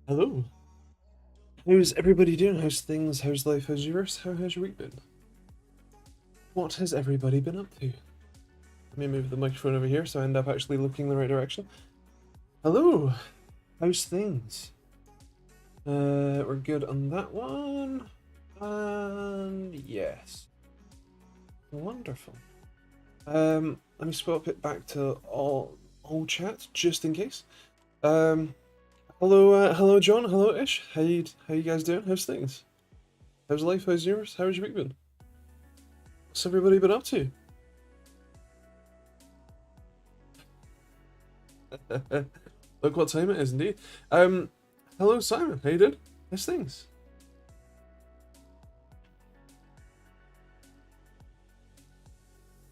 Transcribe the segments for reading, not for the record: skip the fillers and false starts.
Hello. How's everybody doing? How's things? How's life? How's yours? How's your week been? What has everybody been up to? Let me move the microphone over here so I end up actually looking the right direction. Hello. How's things? We're good on that one. And yes. Wonderful. Let me swap it back to all chat just in case. Hello John, hello Ish. How you guys doing? How's things? How's life? How's yours? How's your week been? What's everybody been up to? Look what time it is, indeed. Hello Simon, how you doing? How's things?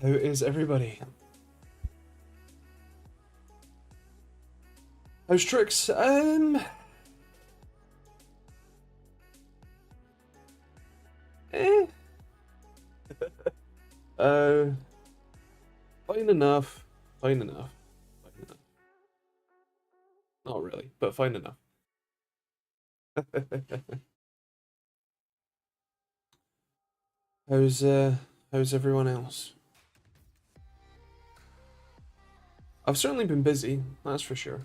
How is everybody? How's Trix? Eh. Uh, fine enough. Fine enough. Fine enough. Not really, but fine enough. How's everyone else? I've certainly been busy, that's for sure.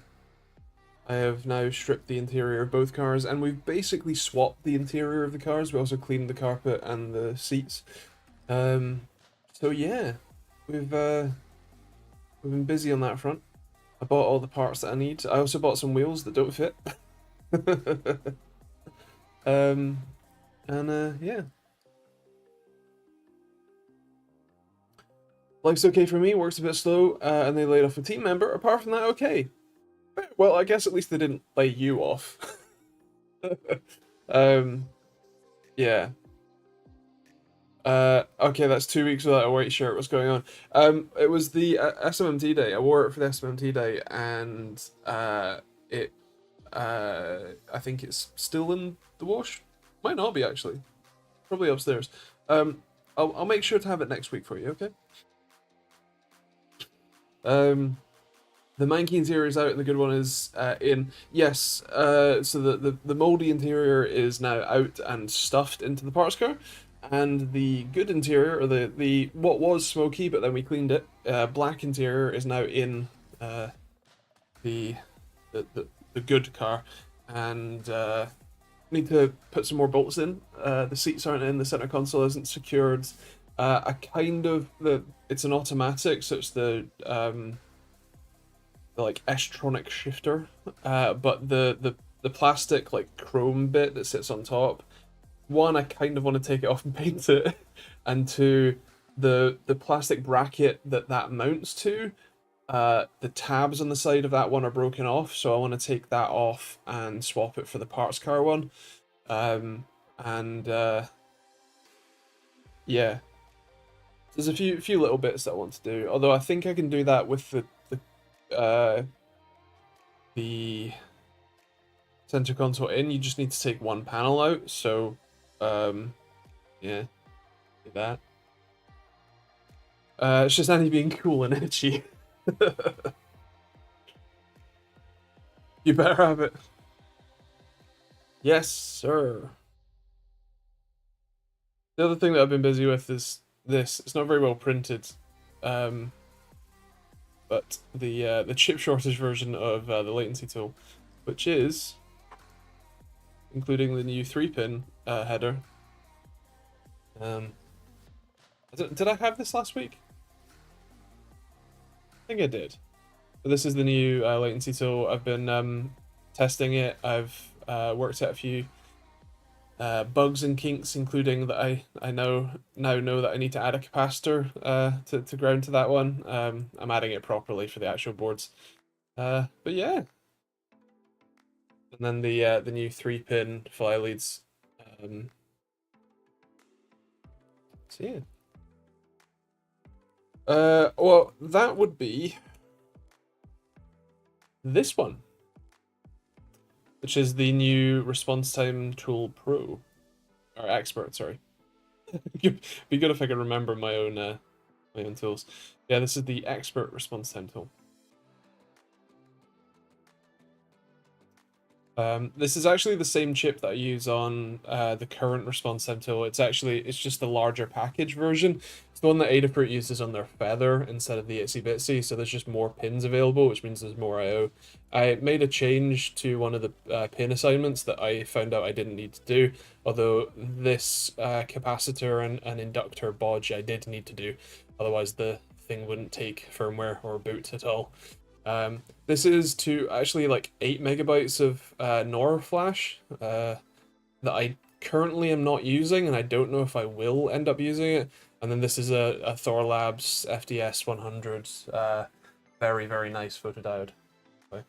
I have now stripped the interior of both cars, and we've basically swapped the interior of the cars. We also cleaned the carpet and the seats. So yeah, we've been busy on that front. I bought all the parts that I need. I also bought some wheels that don't fit. um, and yeah, life's okay for me. Works a bit slow, and they laid off a team member. Apart from that, okay. Well, I guess at least they didn't lay you off. um, yeah. Okay, that's 2 weeks without a white shirt. What's going on? It was the SMMT day. I wore it for the SMMT day, and it, I think it's still in the wash. Might not be actually. Probably upstairs. I'll make sure to have it next week for you. Okay. Um, the manky interior is out, and the good one is in. Yes. So the moldy interior is now out and stuffed into the parts car. And the good interior, or the what was smoky, but then we cleaned it. Black interior is now in uh, the, the good car, and need to put some more bolts in. The seats aren't in, the center console isn't secured. I kind of it's an automatic, so it's the like S-tronic shifter, but the plastic like chrome bit that sits on top, one, I kind of want to take it off and paint it, and two, the plastic bracket that mounts to, the tabs on the side of that one are broken off, so I want to take that off and swap it for the parts car one. And yeah, there's a few little bits that I want to do. Although I think I can do that with the center console in. You just need to take one panel out. So yeah, do that. It's just Annie being cool and itchy. You better have it. Yes, sir. The other thing that I've been busy with is this. It's not very well printed, um, but the chip shortage version of the latency tool, which is including the new 3-pin header. Did I have this last week? I think I did. But this is the new latency tool. I've been testing it. I've worked out a few bugs and kinks, including that I now know that I need to add a capacitor to ground to that one. I'm adding it properly for the actual boards. But yeah. And then the new 3-pin fly leads. So yeah. Well, that would be this one, which is the new Response Time Tool Pro, or Expert. Sorry, be good if I could remember my own tools. Yeah, this is the Expert Response Time Tool. This is actually the same chip that I use on the current response time tool. It's just the larger package version. It's the one that Adafruit uses on their Feather instead of the Itsy Bitsy, so there's just more pins available, which means there's more I/O. I made a change to one of the pin assignments that I found out I didn't need to do, although this capacitor and inductor bodge I did need to do, otherwise the thing wouldn't take firmware or boot at all. This is to actually like 8 megabytes of NOR flash that I currently am not using, and I don't know if I will end up using it. And then this is a Thorlabs FDS 100, very, very nice photodiode. Okay.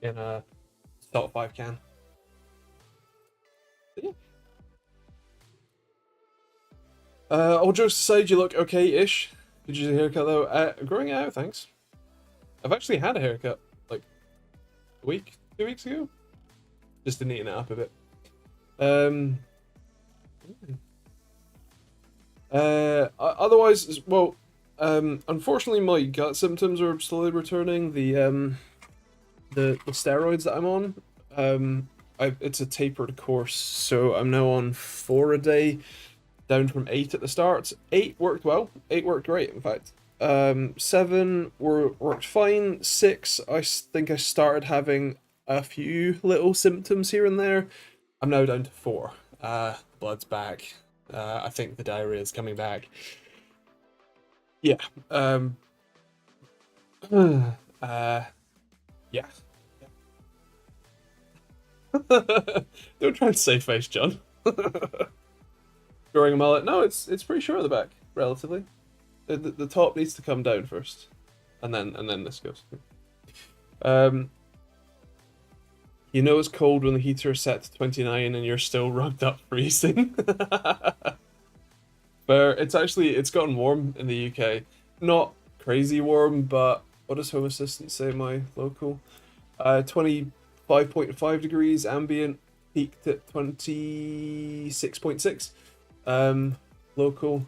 In a Stock 5 can. Yeah. All jokes aside, you look okay-ish. Did you use a haircut though? Growing it out, thanks. I've actually had a haircut like a week, 2 weeks ago. Just to neaten it up a bit. Otherwise, well, unfortunately, my gut symptoms are slowly returning. The steroids that I'm on, it's a tapered course, so I'm now on 4 a day, down from 8 at the start. 8 worked well. 8 worked great, in fact. 7 worked fine. 6, I think I started having a few little symptoms here and there. I'm now down to 4. Blood's back. I think the diarrhea is coming back. Yeah. Yeah. Don't try and save face, John. Growing a mullet. No, it's pretty short at the back, relatively. The top needs to come down first, and then this goes. You know it's cold when the heater is set to 29 and you're still rugged up freezing. But it's gotten warm in the UK. Not crazy warm, but what does Home Assistant say my local? 25.5 degrees ambient, peaked at 26.6 local.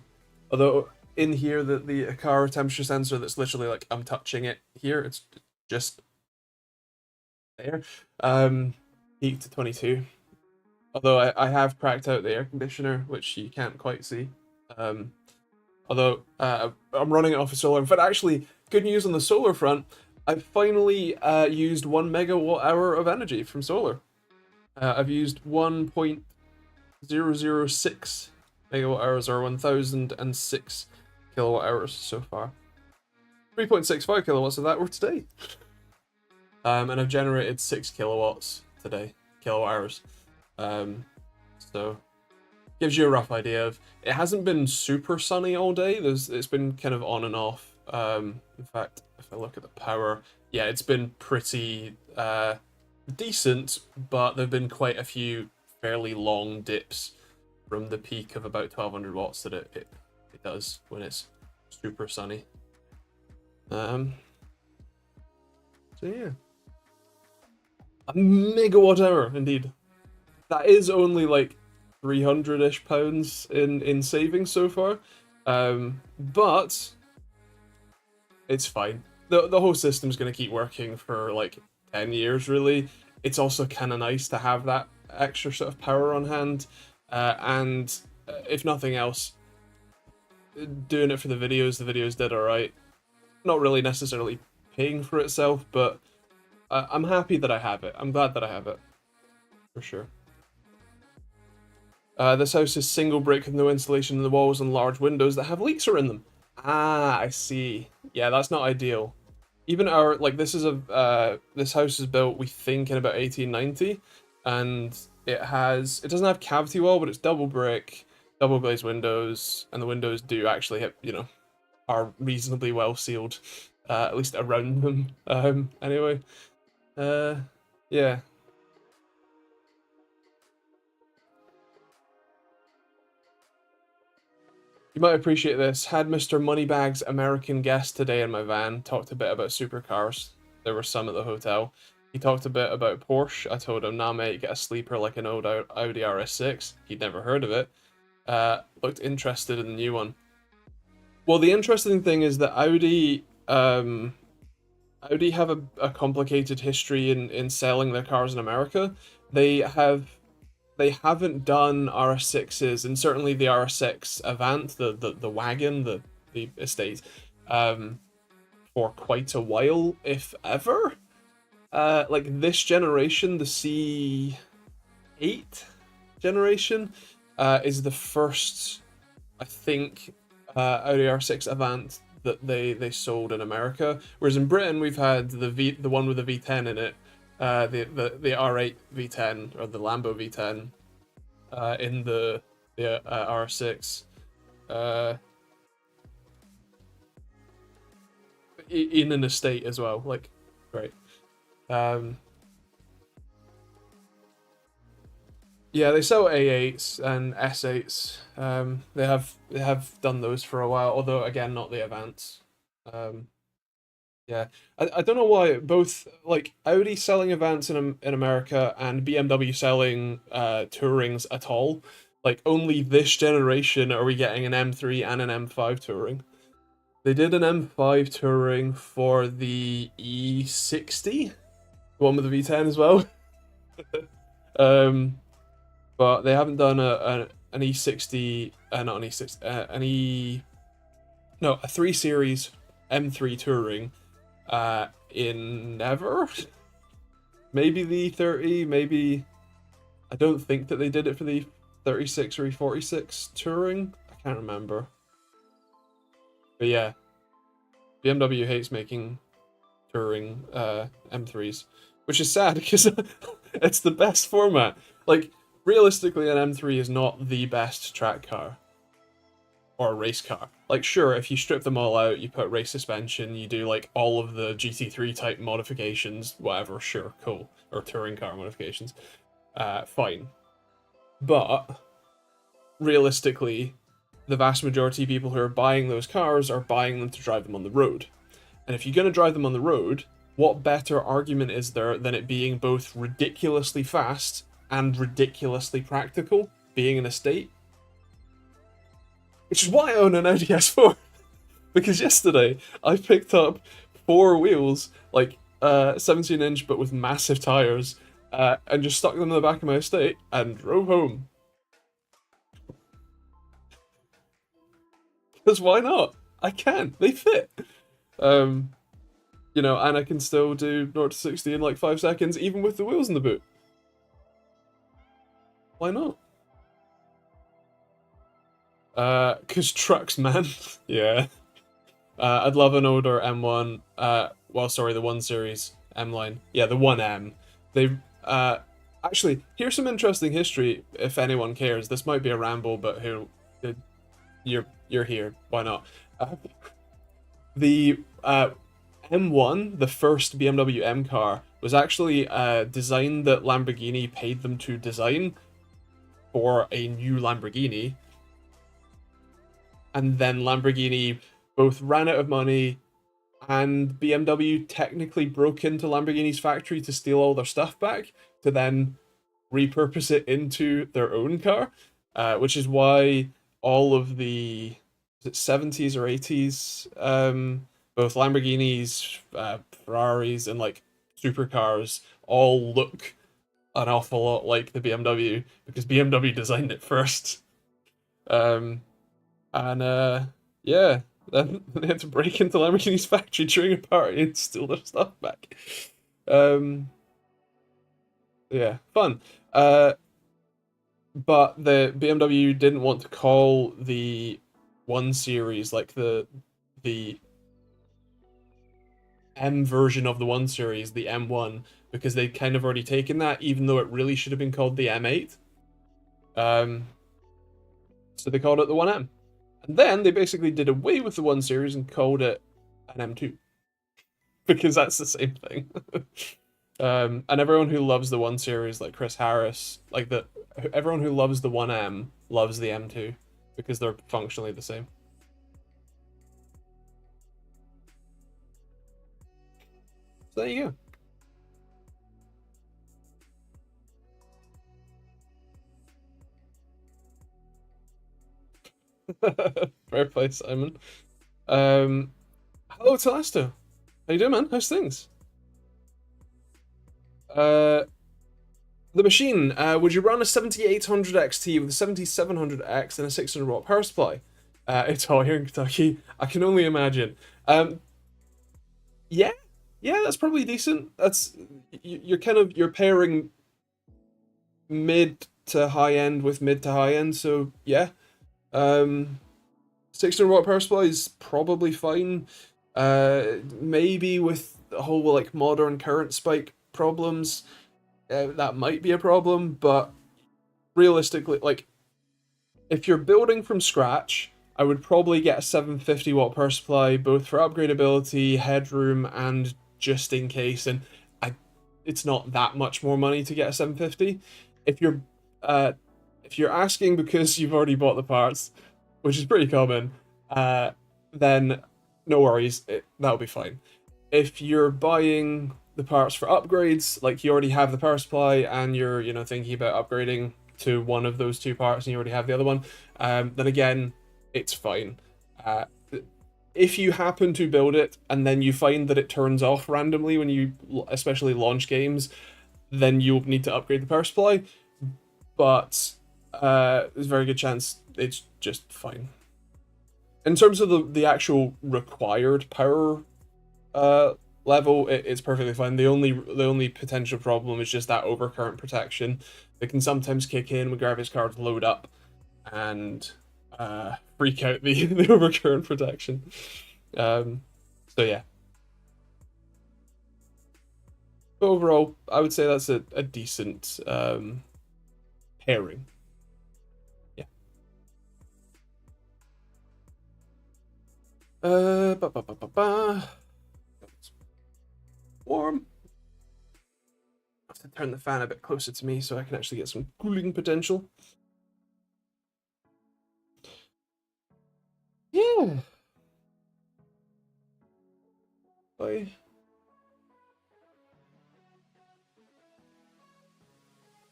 Although in here the Aqara temperature sensor that's literally like I'm touching it here, it's just there. Peaked to 22. Although I have cracked out the air conditioner, which you can't quite see. Although I'm running it off of solar. But actually, good news on the solar front. I've finally used 1 megawatt hour of energy from solar. I've used 1.006 megawatt hours, or 1006 kilowatt hours so far. 3.65 kilowatts of that were today. And I've generated 6 kilowatts today, kilowatt hours. So gives you a rough idea of, it hasn't been super sunny all day. It's been kind of on and off. In fact, if I look at the power, yeah, it's been pretty decent, but there've been quite a few fairly long dips from the peak of about 1200 watts that it does when it's super sunny. So yeah, a megawatt hour indeed. That is only like 300-ish pounds in savings so far, but it's fine. The whole system's going to keep working for like 10 years really. It's also kind of nice to have that extra sort of power on hand, and if nothing else, doing it for the videos did alright. Not really necessarily paying for itself, but I'm happy that I have it. I'm glad that I have it, for sure. This house is single brick with no insulation in the walls and large windows that have leaks in them. Ah, I see. Yeah, that's not ideal. Even our, like, this house is built, we think, in about 1890, and it doesn't have cavity wall, but it's double brick, double glazed windows, and the windows do actually have, are reasonably well sealed, at least around them. Anyway, yeah. You might appreciate this. Had Mr. Moneybags American guest today in my van. Talked a bit about supercars. There were some at the hotel. He talked a bit about Porsche. I told him, nah mate, get a sleeper like an old Audi RS6. He'd never heard of it. Looked interested in the new one. Well, the interesting thing is that Audi, Audi have a complicated history in selling their cars in America. They have they haven't done RS6s, and certainly the RS6 Avant, the wagon, the estate, um, for quite a while, if ever. Like this generation, the C8 generation, is the first, I think, Audi R6 Avant that they sold in America. Whereas in Britain, we've had the one with the V10 in it, the R8 V10 or the Lambo V10, in the R6, uh, in an estate as well. Like, right. Um, Yeah, they sell A8s and S8s. They have done those for a while, although again not the Avants. Um, yeah, I don't know why both like Audi selling Avants in America and BMW selling Tourings at all. Like only this generation are we getting an M3 and an M5 Touring. They did an M5 Touring for the E60, the one with the V10 as well. um, but they haven't done an E60, not an E60, no, a 3 Series M3 Touring, in never. Maybe the 30, maybe. I don't think that they did it for the 36 or E46 Touring. I can't remember. But yeah, BMW hates making Touring M3s, which is sad because it's the best format. Like, realistically, an M3 is not the best track car or race car. Like, sure, if you strip them all out, you put race suspension, you do like all of the GT3 type modifications, whatever, sure, cool, or touring car modifications, fine. But realistically, the vast majority of people who are buying those cars are buying them to drive them on the road. And if you're going to drive them on the road, what better argument is there than it being both ridiculously fast and ridiculously practical, being an estate? Which is why I own an Audi S4. Because yesterday I picked up 4 wheels, like 17-inch but with massive tires, and just stuck them in the back of my estate and drove home. Because why not? I can. They fit. Um, and I can still do 0 to 60 in like 5 seconds, even with the wheels in the boot. Why not? Cause trucks, man. Yeah. I'd love an older M1. Sorry, the 1 Series M line. Yeah, the 1M. They actually, here's some interesting history. If anyone cares, this might be a ramble, but you're here. Why not? The M1, the first BMW M car, was actually a design that Lamborghini paid them to design for a new Lamborghini. And then Lamborghini both ran out of money and BMW technically broke into Lamborghini's factory to steal all their stuff back to then repurpose it into their own car, which is why all of the 70s or 80s, both Lamborghinis, Ferraris, and like supercars all look an awful lot like the BMW because BMW designed it first. Yeah, then they had to break into Lamborghini's factory during a party and steal their stuff back. Yeah, fun. But the BMW didn't want to call the 1 Series like the M version of the 1 Series, the M1, because they'd kind of already taken that, even though it really should have been called the M8. So they called it the 1M. And then they basically did away with the 1 Series and called it an M2. Because that's the same thing. And everyone who loves the 1 Series, like Chris Harris, everyone who loves the 1M loves the M2 because they're functionally the same. So there you go. Fair play, Simon. Hello, Telesto. How you doing, man? How's things? Uh, the machine. Would you run a 7800 XT with a 7700X and a 600 watt power supply? It's hot here in Kentucky. I can only imagine. Yeah, yeah, that's probably decent. That's you're kind of you're pairing mid to high end with mid to high end. So yeah, 600 watt power supply is probably fine. Maybe with the whole like modern current spike problems, that might be a problem. But realistically, like if you're building from scratch, I would probably get a 750 watt power supply, both for upgradability, headroom, and just in case. And I, it's not that much more money to get a 750. If you're, uh, if you're asking because you've already bought the parts, which is pretty common, then no worries, that'll be fine. If you're buying the parts for upgrades, like you already have the power supply and you're, thinking about upgrading to one of those two parts and you already have the other one, then again, it's fine. Uh, if you happen to build it and then you find that it turns off randomly when you especially launch games, then you'll need to upgrade the power supply. But there's a very good chance it's just fine. In terms of the actual required power level, it's perfectly fine. The only potential problem is just that overcurrent protection that can sometimes kick in when graphics cards load up and freak out the overcurrent protection. So yeah. But overall, I would say that's a decent pairing. Yeah. Ba, ba, ba, ba, ba. It's warm. I have to turn the fan a bit closer to me so I can actually get some cooling potential. Yeah. Bye.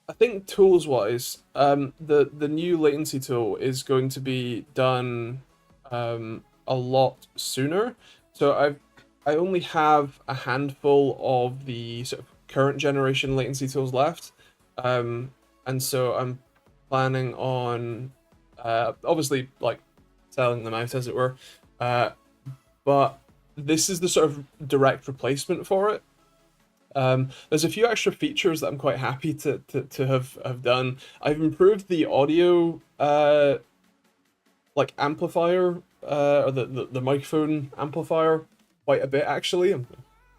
I think tools wise, the new latency tool is going to be done a lot sooner. So I only have a handful of the sort of current generation latency tools left, and so I'm planning on obviously like selling them out as it were, but this is the sort of direct replacement for it. There's a few extra features that I'm quite happy to have done. I've improved the audio like amplifier or the microphone amplifier quite a bit actually. I'm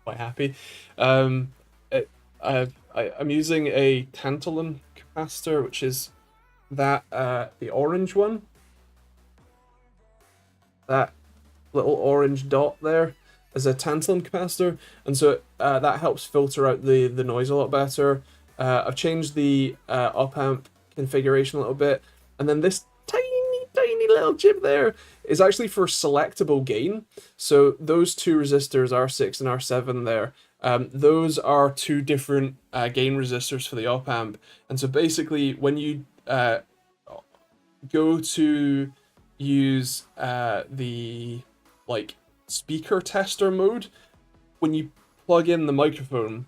quite happy. It, I'm using a tantalum capacitor, which is that the orange one, that little orange dot there as a tantalum capacitor, and so that helps filter out the noise a lot better. I've changed the op amp configuration a little bit, and then this tiny little chip there is actually for selectable gain. So those two resistors, R6 and R7 there, those are two different gain resistors for the op amp. And so basically when you go to use the like speaker tester mode, when you plug in the microphone,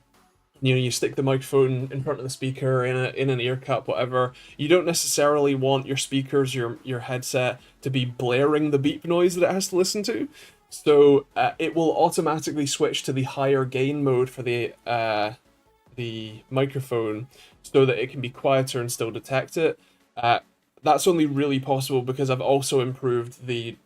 you stick the microphone in front of the speaker in an ear cup, whatever. You don't necessarily want your speakers, your headset, to be blaring the beep noise that it has to listen to. So it will automatically switch to the higher gain mode for the microphone, so that it can be quieter and still detect it. That's only really possible because I've also improved the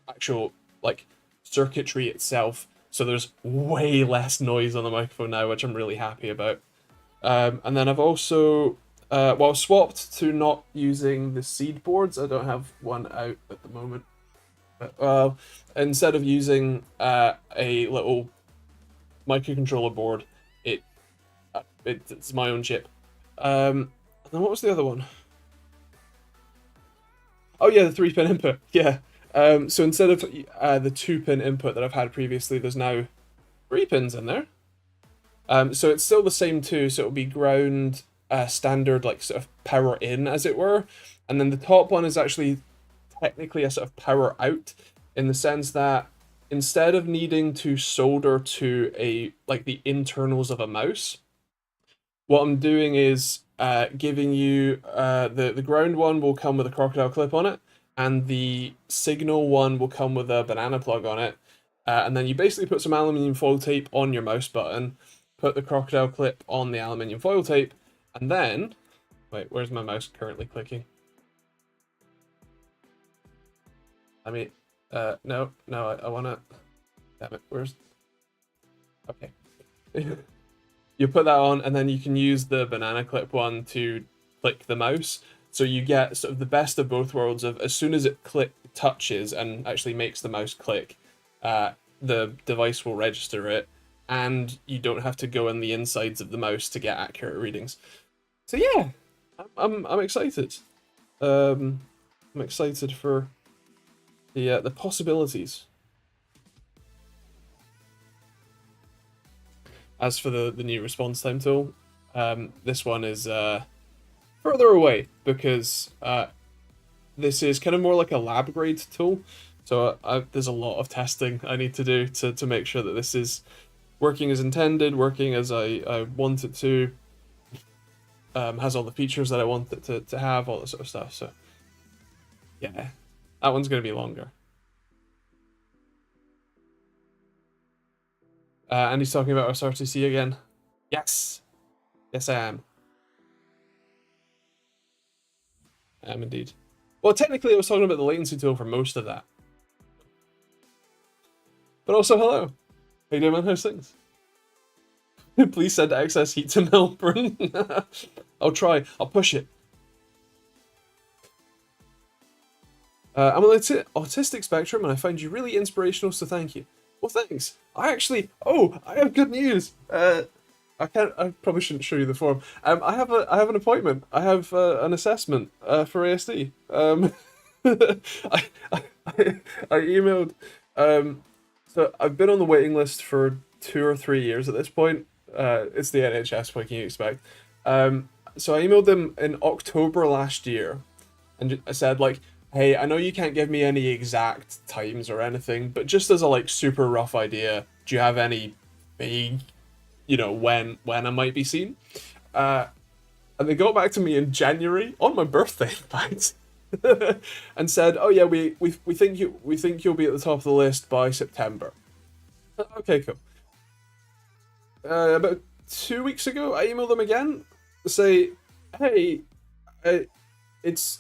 actual like circuitry itself, so there's way less noise on the microphone now, which I'm really happy about. And then I've also swapped to not using the seed boards. I don't have one out at the moment, but instead of using a little microcontroller board, it's my own chip. And then what was the other one? Oh yeah, the 3-pin input. Yeah. So instead of the 2-pin input that I've had previously, there's now 3 pins in there. So it's still the same too. So it'll be ground, standard, like sort of power in, as it were. And then the top one is actually technically a sort of power out, in the sense that instead of needing to solder to a like the internals of a mouse, what I'm doing is giving you the ground one will come with a crocodile clip on it, and the signal one will come with a banana plug on it. And then you basically put some aluminium foil tape on your mouse button, put the crocodile clip on the aluminium foil tape, and then wait, where's my mouse currently clicking? I mean, no, I wanna. Damn it, where's? Okay. You put that on, and then you can use the banana clip one to click the mouse. So you get sort of the best of both worlds of as soon as it touches and actually makes the mouse click, the device will register it, and you don't have to go in the insides of the mouse to get accurate readings. So yeah, I'm excited. I'm excited for the possibilities. As for the new response time tool, this one is further away because this is kind of more like a lab grade tool. So there's a lot of testing I need to do to make sure that this is working as intended, working as I want it to, has all the features that I want it to have, all that sort of stuff. So yeah, that one's going to be longer. And he's talking about SRTC again. Yes. Yes, I am. I am indeed. Well, technically, I was talking about the latency tool for most of that. But also, hello. How you doing, man? How's things? Please send excess heat to Melbourne. I'll try. I'll push it. I'm on the autistic spectrum, and I find you really inspirational, so thank you. Well, thanks. I have good news. I probably shouldn't show you the form. I have an appointment. I have an assessment for ASD. I emailed. So I've been on the waiting list for 2 or 3 years at this point. It's the NHS. What can you expect? So I emailed them in October last year, and I said like, hey, I know you can't give me any exact times or anything, but just as a like super rough idea, do you have any vague, when I might be seen? And they got back to me in January on my birthday, in fact, and said, oh yeah, we think you'll be at the top of the list by September. Okay, cool. About 2 weeks ago, I emailed them again to say, hey, it's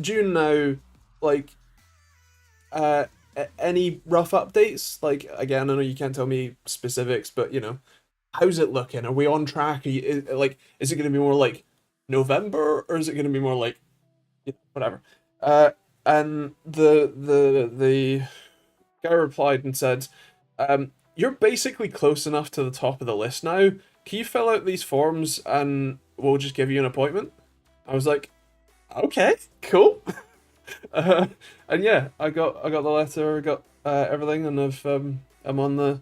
June now, like any rough updates? Like, again, I know you can't tell me specifics, but how's it looking? Are we on track? Is it going to be more like November, or is it going to be more like whatever? And the guy replied and said, you're basically close enough to the top of the list now. Can you fill out these forms and we'll just give you an appointment? I was like, okay, cool. And yeah, I got the letter, I got everything, and I'm on the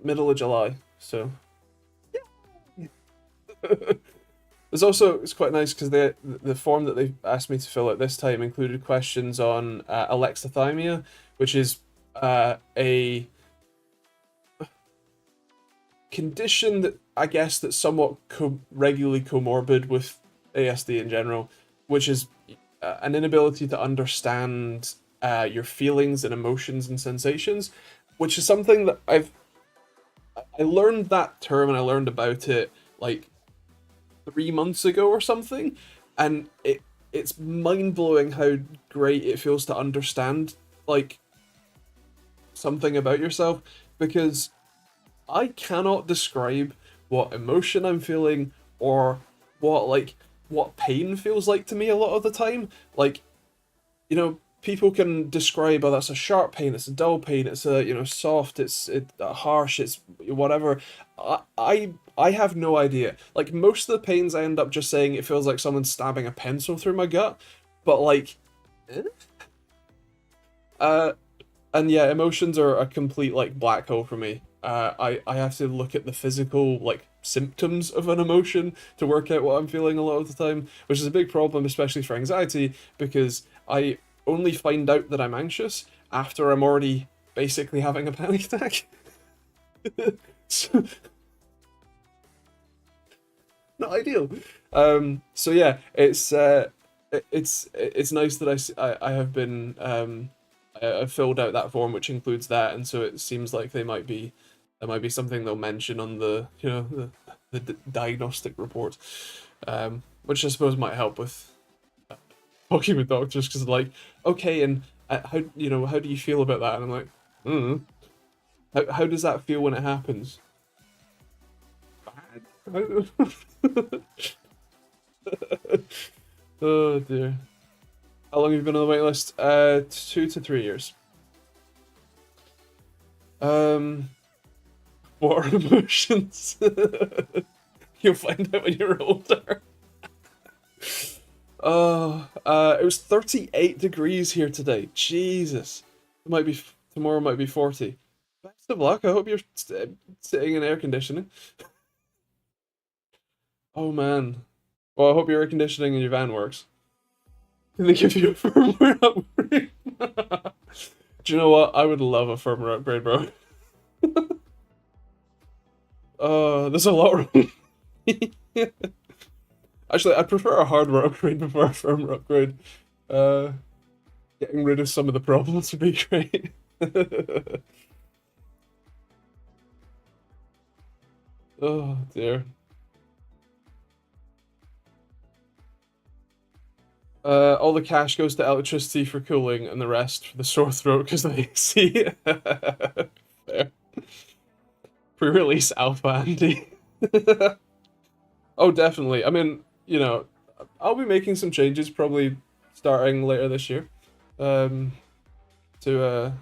middle of July, so yeah. It's quite nice because the form that they asked me to fill out this time included questions on alexithymia, which is a condition that I guess that's somewhat regularly comorbid with ASD in general, which is an inability to understand your feelings and emotions and sensations, which is something that I learned that term, and I learned about it like 3 months ago or something, and it's mind-blowing how great it feels to understand like something about yourself, because I cannot describe what emotion I'm feeling or what pain feels like to me a lot of the time. Like, people can describe, oh, that's a sharp pain, it's a dull pain, it's a soft, it's harsh, it's whatever. I have no idea. Like, most of the pains I end up just saying it feels like someone stabbing a pencil through my gut, but like, and yeah, emotions are a complete like black hole for me. I have to look at the physical like symptoms of an emotion to work out what I'm feeling a lot of the time, which is a big problem, especially for anxiety, because I only find out that I'm anxious after I'm already basically having a panic attack. So, not ideal. So yeah, it's nice that I have been I've filled out that form which includes that, and so it seems like there might be something they'll mention on the the diagnostic report, which I suppose might help with talking with doctors, because like, okay, and how how do you feel about that? And I'm like, mm, how does that feel when it happens? Bad. Oh dear. How long have you been on the wait list? 2 to 3 years. Um, what are emotions? You'll find out when you're older. Oh, it was 38 degrees here today. Jesus. It might be tomorrow. Might be 40. Best of luck. I hope you're sitting in air conditioning. Oh man. Well, I hope your air conditioning in your van works. Can they give you a firmware upgrade? Do you know what? I would love a firmware upgrade, bro. There's a lot wrong. Actually, I prefer a hardware upgrade before a firmware upgrade. Uh, Getting rid of some of the problems would be great. Oh dear. All the cash goes to electricity for cooling, and the rest for the sore throat because of the AC. Fair. Pre-release alpha Andy. Oh, definitely. I mean, I'll be making some changes probably starting later this year, um, to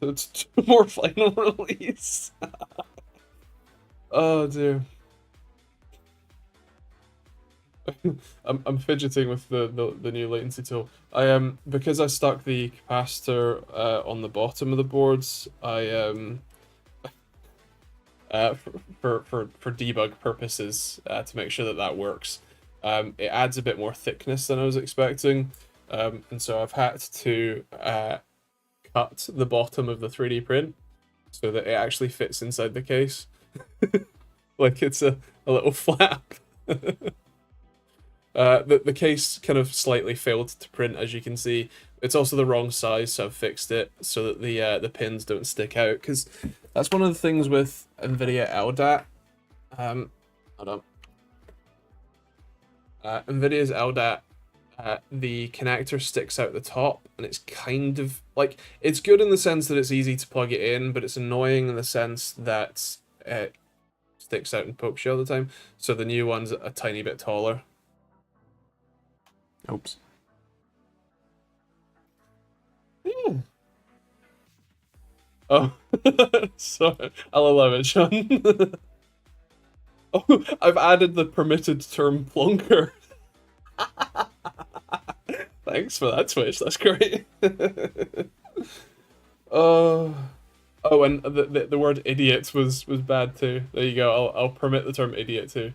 to more final release. Oh dear. I'm fidgeting with the new latency tool. Because I stuck the capacitor on the bottom of the boards. For debug purposes, to make sure that that works. It adds a bit more thickness than I was expecting, and so I've had to cut the bottom of the 3D print so that it actually fits inside the case, like it's a little flap. The case kind of slightly failed to print, as you can see. It's also the wrong size, so I've fixed it so that the pins don't stick out, because that's one of the things with NVIDIA LDAT. Hold on. NVIDIA's LDAT, the connector sticks out the top, and it's kind of like, it's good in the sense that it's easy to plug it in, but it's annoying in the sense that it sticks out and pokes you all the time. So the new one's a tiny bit taller. Oops. Yeah. Oh, sorry. I'll allow it, Sean. Oh, I've added the permitted term plonker. Thanks for that, Twitch. That's great. Oh, and the word idiot was bad too. There you go. I'll permit the term idiot too.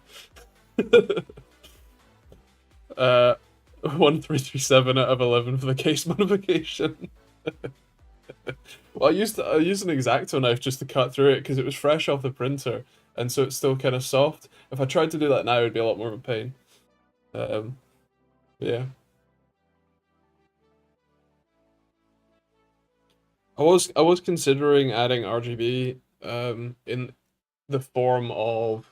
1337 out of 11 for the case modification. Well, I used an X-Acto knife just to cut through it because it was fresh off the printer, and so it's still kind of soft. If I tried to do that now, it'd be a lot more of a pain. Yeah. I was considering adding RGB in the form of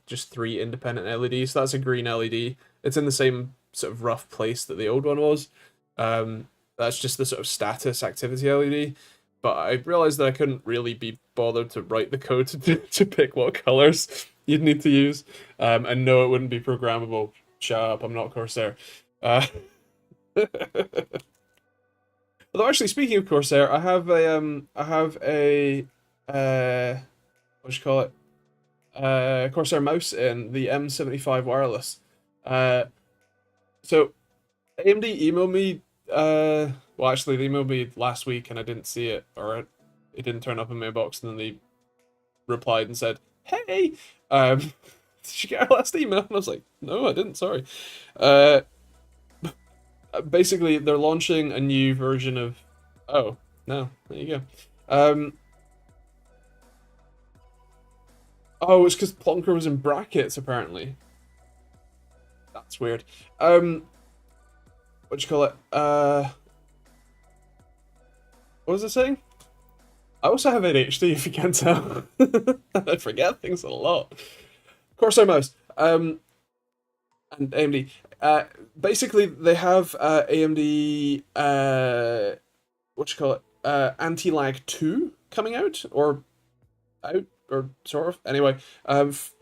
just 3 independent LEDs. So that's a green LED. It's in the same sort of rough place that the old one was. That's just the sort of status activity LED. But I realized that I couldn't really be bothered to write the code to pick what colors you'd need to use. And no, it wouldn't be programmable. Shut up, I'm not Corsair. Although actually, speaking of Corsair, I have a what do you call it? Corsair mouse in the M75 wireless. So AMD emailed me. Well, actually, they emailed me last week and I didn't see it, or it didn't turn up in my box. And then they replied and said, "Hey, did you get our last email?" And I was like, "No, I didn't. Sorry." Basically, they're launching a new version of. Oh, No, there you go. Um, oh, it's because Plonker was in brackets, apparently. That's weird. What do you call it? What was I saying? I also have ADHD, if you can't tell. I forget things a lot. Corsair mouse. And AMD. Basically, they have AMD. What you call it? Anti-lag 2 coming out or sort of anyway,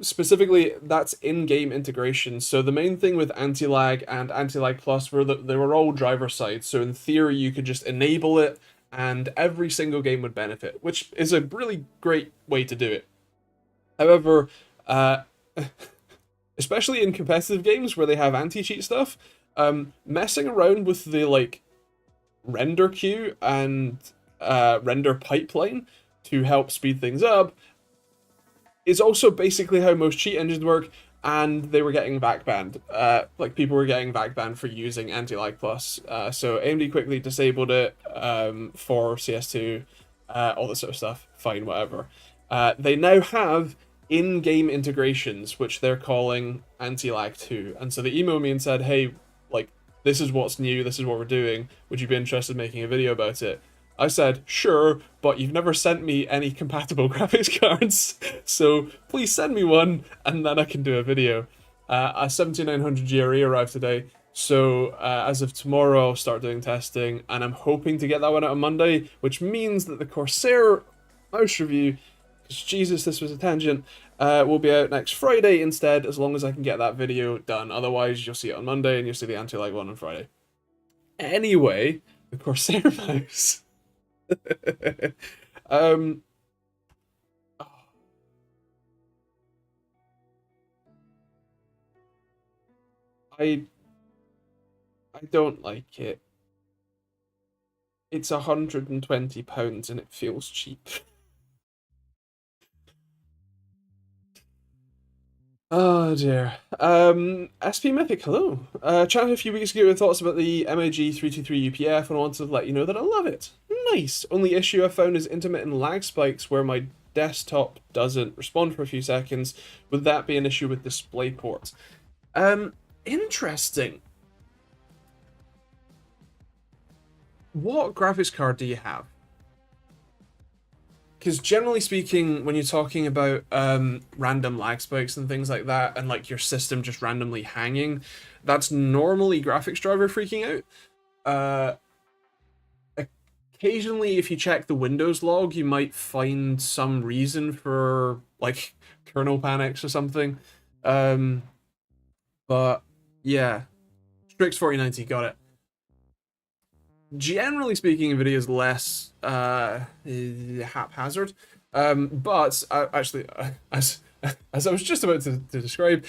specifically that's in-game integration. So the main thing with anti-lag and anti-lag plus were that they were all driver side, so in theory you could just enable it and every single game would benefit, which is a really great way to do it. However, uh especially in competitive games where they have anti-cheat stuff, messing around with the like render queue and render pipeline to help speed things up is also basically how most cheat engines work, and they were getting back banned. Like people were getting back banned for using anti-lag plus. So AMD quickly disabled it for CS2, all this sort of stuff. Fine, whatever. They now have in-game integrations, which they're calling anti-lag 2. And so they emailed me and said, hey, like, this is what's new, this is what we're doing. Would you be interested in making a video about it? I said, sure, but you've never sent me any compatible graphics cards, so please send me one, and then I can do a video. A 7900 GRE arrived today, so as of tomorrow I'll start doing testing, and I'm hoping to get that one out on Monday, which means that the Corsair mouse review, because Jesus, this was a tangent, will be out next Friday instead, as long as I can get that video done. Otherwise, you'll see it on Monday, and you'll see the anti-lag one on Friday. Anyway, the Corsair mouse. um, I I don't like it. It's £120 and it feels cheap. Oh dear. SP Mythic, hello. Chatted a few weeks ago with thoughts about the MAG 323 UPF and I wanted to let you know that I love it. Nice. Only issue I found is intermittent lag spikes where my desktop doesn't respond for a few seconds. Would that be an issue with DisplayPort? Interesting. What graphics card do you have? Because generally speaking, when you're talking about random lag spikes and things like that, and like your system just randomly hanging, that's normally graphics driver freaking out. Occasionally, if you check the Windows log, you might find some reason for like kernel panics or something. Um, but yeah, Strix 4090, got it. Generally speaking, NVIDIA is less haphazard. But actually, as I was just about to describe,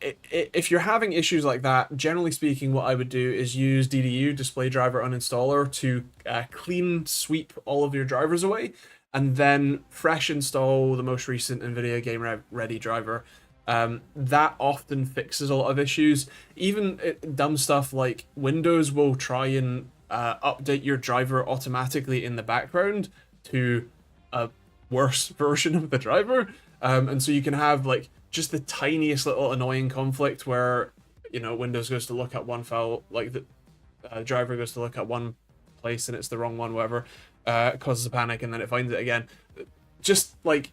if you're having issues like that, generally speaking, what I would do is use DDU, Display Driver Uninstaller, to clean sweep all of your drivers away, and then fresh install the most recent NVIDIA Game Ready driver. That often fixes a lot of issues. Even dumb stuff like Windows will try and update your driver automatically in the background to a worse version of the driver. And so you can have like just the tiniest little annoying conflict where, you know, Windows goes to look at one file, like the driver goes to look at one place and it's the wrong one, whatever, it causes a panic and then it finds it again. Just like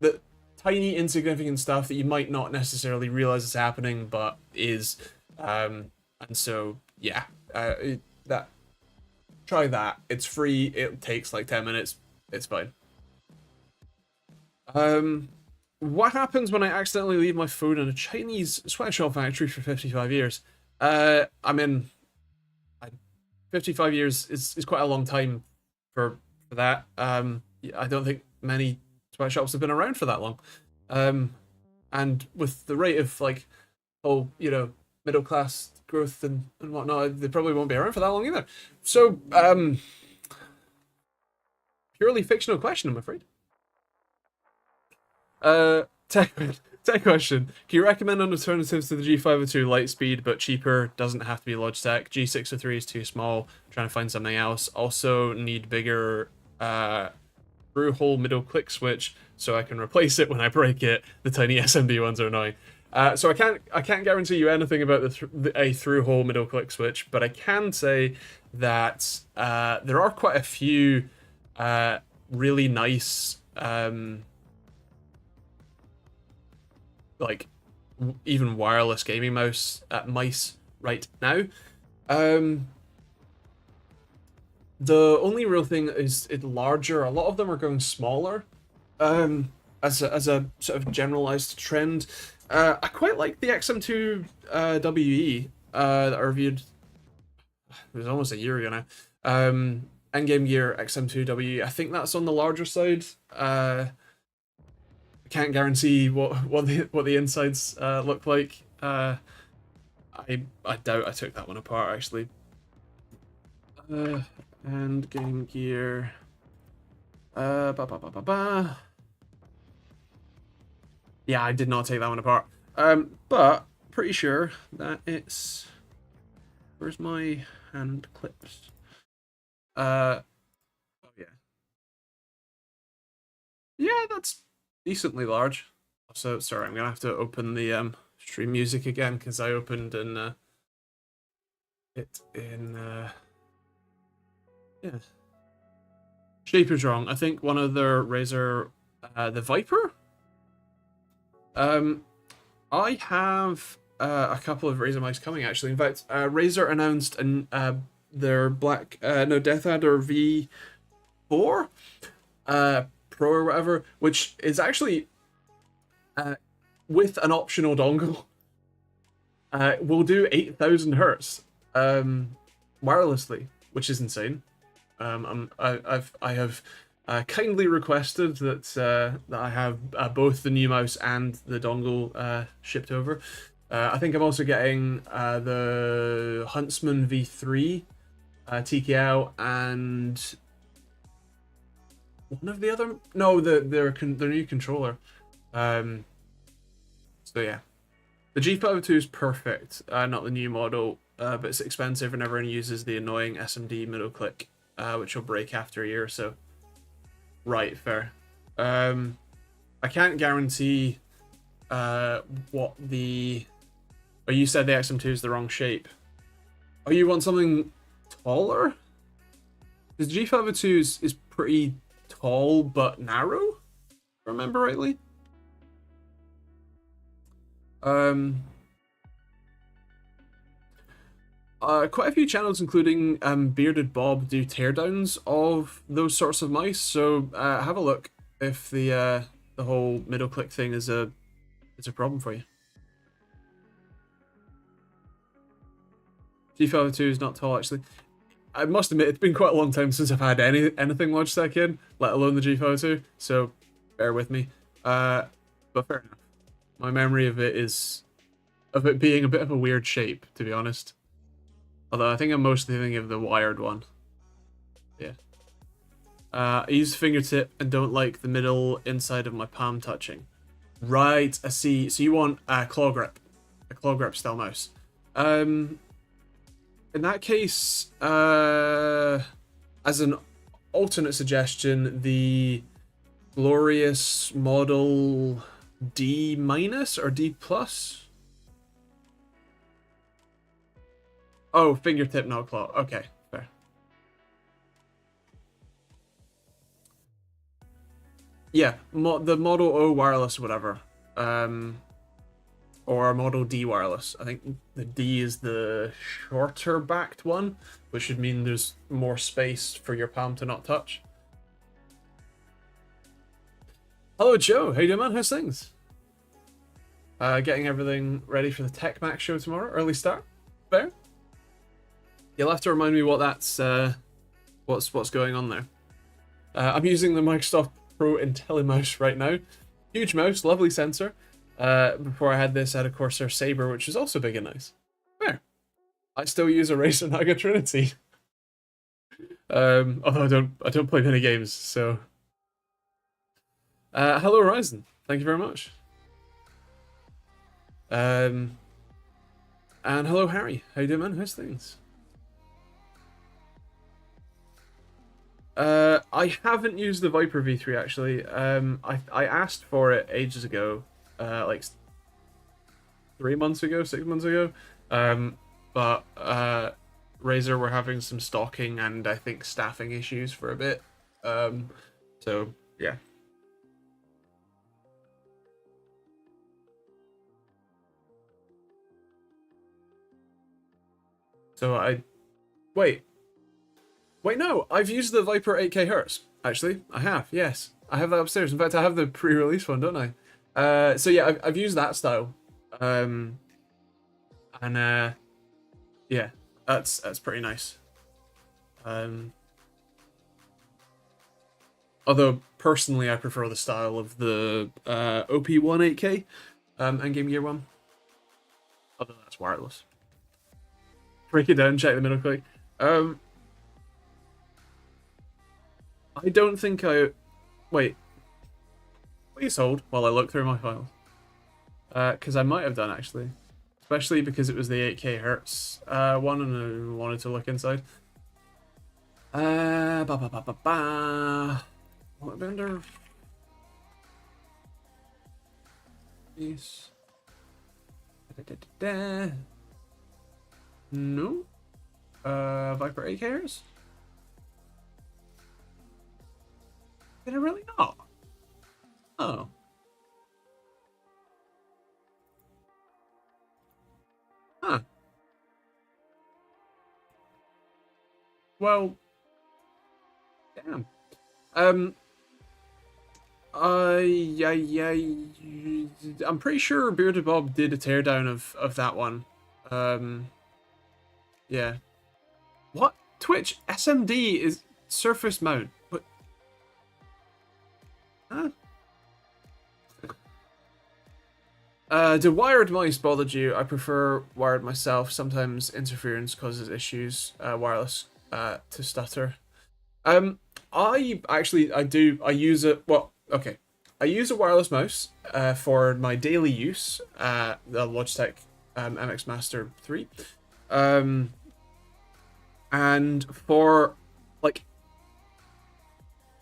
the tiny insignificant stuff that you might not necessarily realize is happening, but is. And so yeah, that try that. It's free. It takes like 10 minutes. It's fine. What happens when I accidentally leave my phone in a Chinese sweatshop factory for 55 years? I mean, 55 years is quite a long time for that. I don't think many sweatshops have been around for that long. And with the rate of like, oh, you know, middle class growth and whatnot, they probably won't be around for that long either. So, purely fictional question, I'm afraid. Tech Tech question. Can you recommend alternatives to the G502 Lightspeed but cheaper? Doesn't have to be Logitech. G603 is too small. Trying to find something else. Also need bigger through hole middle click switch so I can replace it when I break it. The tiny SMD ones are annoying. So I can't guarantee you anything about a through hole middle click switch, but I can say that there are quite a few really nice like even wireless gaming mice right now. The only real thing is it's larger. A lot of them are going smaller. As a sort of generalized trend. I quite like the XM2 WE that I reviewed. It was almost a year ago now. Endgame Gear XM2 WE. I think that's on the larger side. I can't guarantee what the insides look like. I doubt I took that one apart actually. And Game Gear. Ba ba ba ba ba. Yeah, I did not take that one apart. But pretty sure that it's. Where's my hand clips? Oh yeah. Yeah, that's decently large. So sorry, I'm gonna have to open the stream music again because I opened in it in yeah. Shape is wrong. I think one of their Razer the Viper. I have a couple of Razer mice coming actually. In fact, Razer announced their Death Adder V4 Pro or whatever, which is actually with an optional dongle. Will do 8,000 hertz wirelessly, which is insane. I have kindly requested that I have both the new mouse and the dongle shipped over. I think I'm also getting the Huntsman V3 TKL and one of the other their new controller. So yeah, the G502 is perfect. Not the new model, but it's expensive and everyone uses the annoying SMD middle click, which will break after a year or so. Right, fair. I can't guarantee what the. Oh, you said the XM2 is the wrong shape. Oh, you want something taller? The G502 is pretty tall but narrow, if I remember rightly. Quite a few channels, including Bearded Bob, do teardowns of those sorts of mice. So have a look if the whole middle click thing is a problem for you. G502 is not tall actually. I must admit it's been quite a long time since I've had anything Logitech in, let alone the G502. So bear with me. But fair enough. My memory of it being a bit of a weird shape, to be honest. Although I think I'm mostly thinking of the wired one. Yeah. I use fingertip and don't like the middle inside of my palm touching. Right, I see. So you want a claw grip style mouse. In that case, as an alternate suggestion, the glorious model D- or D+. Oh, fingertip, not claw. Okay, fair. Yeah, the Model O wireless, whatever. Or Model D wireless. I think the D is the shorter backed one, which should mean there's more space for your palm to not touch. Hello, Joe. How you doing, man? How's things? Getting everything ready for the Tech Max show tomorrow. Early start. Fair. You'll have to remind me what that's what's going on there. I'm using the Microsoft Pro IntelliMouse right now. Huge mouse, lovely sensor. Before I had this, I had a Corsair Saber, which is also big and nice. Fair. I still use a Razer Naga Trinity. Although I don't play many games, so. Hello, Horizon. Thank you very much. And hello, Harry. How you doing, man? How's things? I haven't used the Viper V3 actually. I asked for it ages ago, like 3 months ago, 6 months ago. But Razer were having some stocking and I think staffing issues for a bit. So yeah. So I wait, wait, no, I've used the Viper 8K Hertz. Actually, I have. Yes, I have that upstairs. In fact, I have the pre-release one, don't I? So yeah, I've used that style. Um, and yeah, that's pretty nice. Um, although personally, I prefer the style of the OP1 8K and Game Gear one. Although that's wireless. Break it down. Check the middle click. Um, I don't think I. Wait. Please hold while I look through my files. Because I might have done actually, especially because it was the 8K Hertz one, and I wanted to look inside. Ba ba ba ba ba. What vendor? Yes. No. Viper 8K Hertz. Did it really not? Oh. Huh. Well. Damn. Yeah. I'm pretty sure Bearded Bob did a teardown of that one. Yeah. What? Twitch SMD is surface mount. What? Huh? Do wired mice bothered you? I prefer wired myself. Sometimes interference causes issues. Wireless to stutter. I actually I use it. Well, okay, I use a wireless mouse for my daily use. The Logitech MX Master 3. And for like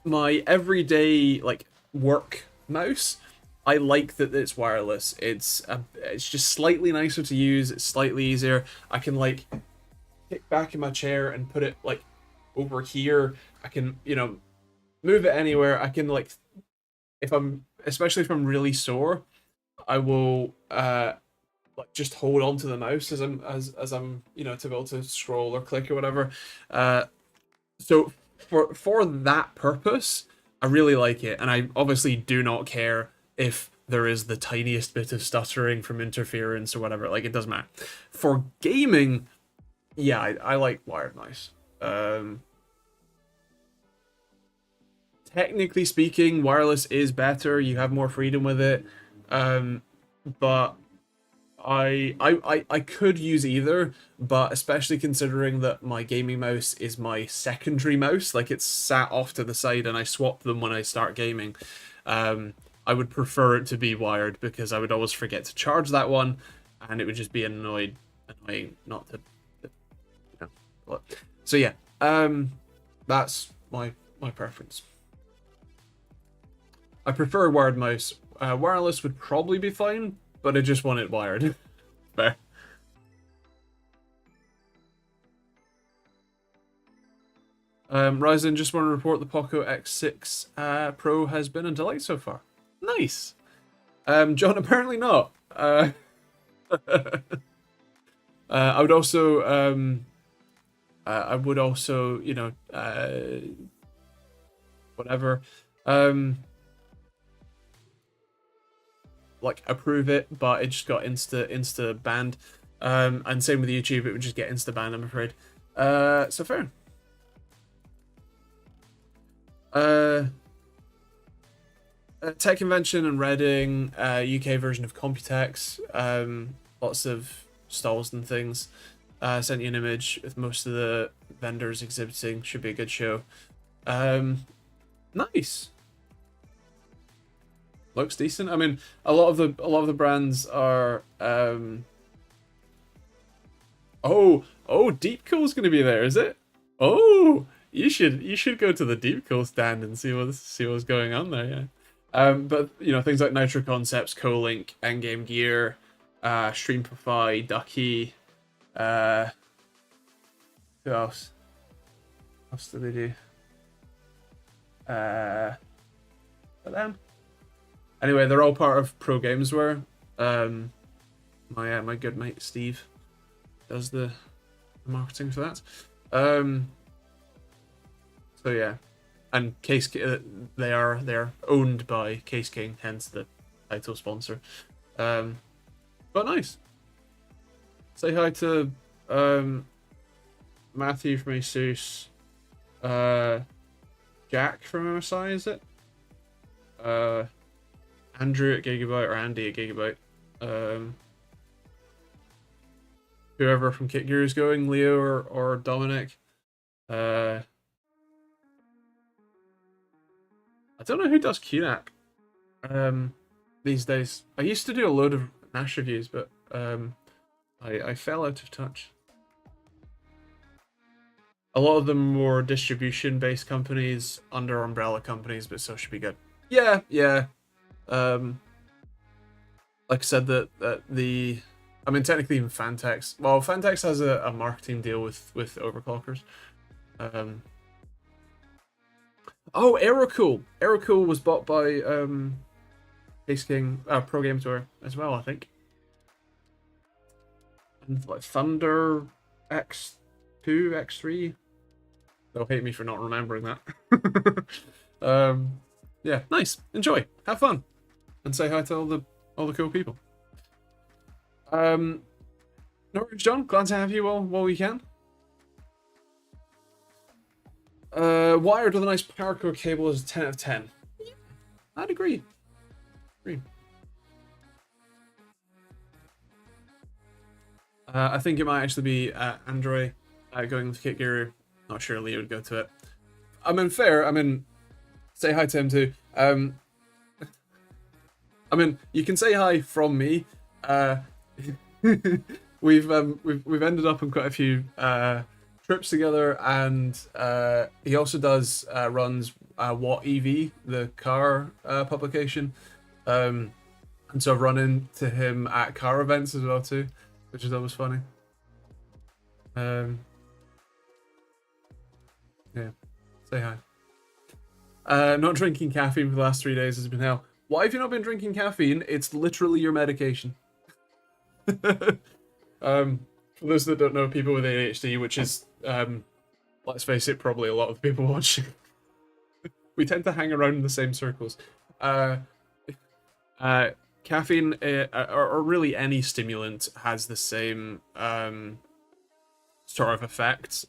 my everyday like work mouse, I like that it's wireless. It's just slightly nicer to use. It's slightly easier. I can like kick back in my chair and put it like over here. I can, move it anywhere. I can like if I'm especially if I'm really sore, I will like just hold on to the mouse as I'm, to be able to scroll or click or whatever. So for that purpose, I really like it, and I obviously do not care if there is the tiniest bit of stuttering from interference or whatever. Like it doesn't matter. For gaming, yeah, I like wired mice. Technically speaking, wireless is better. You have more freedom with it, but I could use either, but especially considering that my gaming mouse is my secondary mouse, like it's sat off to the side and I swap them when I start gaming. I would prefer it to be wired because I would always forget to charge that one, and it would just be annoying not to, what. So yeah, that's my preference. I prefer a wired mouse. Wireless would probably be fine, but I just want it wired. Fair. Ryzen, just want to report the Poco X6 Pro has been a delight so far. Nice. John, apparently not. I would also, whatever. Like approve it, but it just got insta banned. And same with YouTube, it would just get insta banned, I'm afraid. So fair. Tech Convention and Reading, UK version of Computex. Lots of stalls and things. Sent you an image with most of the vendors exhibiting. Should be a good show. Nice. Looks decent. I mean, a lot of the brands are. Oh, Deep Cool's gonna be there, is it? Oh, you should go to the Deep Cool stand and see what's going on there. Yeah. But things like Nitro Concepts, Co-Link, Endgame Gear, Streamify, Ducky. Uh, who else? What else do they do? But them. Anyway, they're all part of Pro Gameswear. My good mate Steve does the marketing for that. So yeah, and they're owned by Case King, hence the title sponsor. But nice. Say hi to Matthew from ASUS, Jack from MSI, is it? Andrew at Gigabyte, or Andy at Gigabyte. Whoever from Kit Gear is going, Leo or Dominic. I don't know who does QNAP these days. I used to do a load of Nash reviews, but I fell out of touch. A lot of them more distribution-based companies under umbrella companies, but still should be good. Yeah. Like I said, I mean, technically even Fantex. Well, Fantex has a marketing deal with overclockers. Oh, Aerocool. Aerocool was bought by Case King, Pro Games Tour as well, I think. And like Thunder X2, X3. They'll hate me for not remembering that. Yeah, nice. Enjoy. Have fun. And say hi to all the cool people. No worries, John. Glad to have you while we can. Wired with a nice power cord cable is a 10 out of 10. I'd agree. I think it might actually be Android going with Kit Guru. Not sure Leo would go to it. I mean, fair. I mean, say hi to him too. I mean, you can say hi from me. We've ended up on quite a few trips together, and he also runs What EV, the car publication, and so I've run into him at car events as well too, which is always funny. Yeah, say hi. Not drinking caffeine for the last 3 days has been hell. Why have you not been drinking caffeine? It's literally your medication. For those that don't know, people with ADHD, which is, let's face it, probably a lot of people watching, we tend to hang around in the same circles. Caffeine, or really any stimulant, has the same sort of effect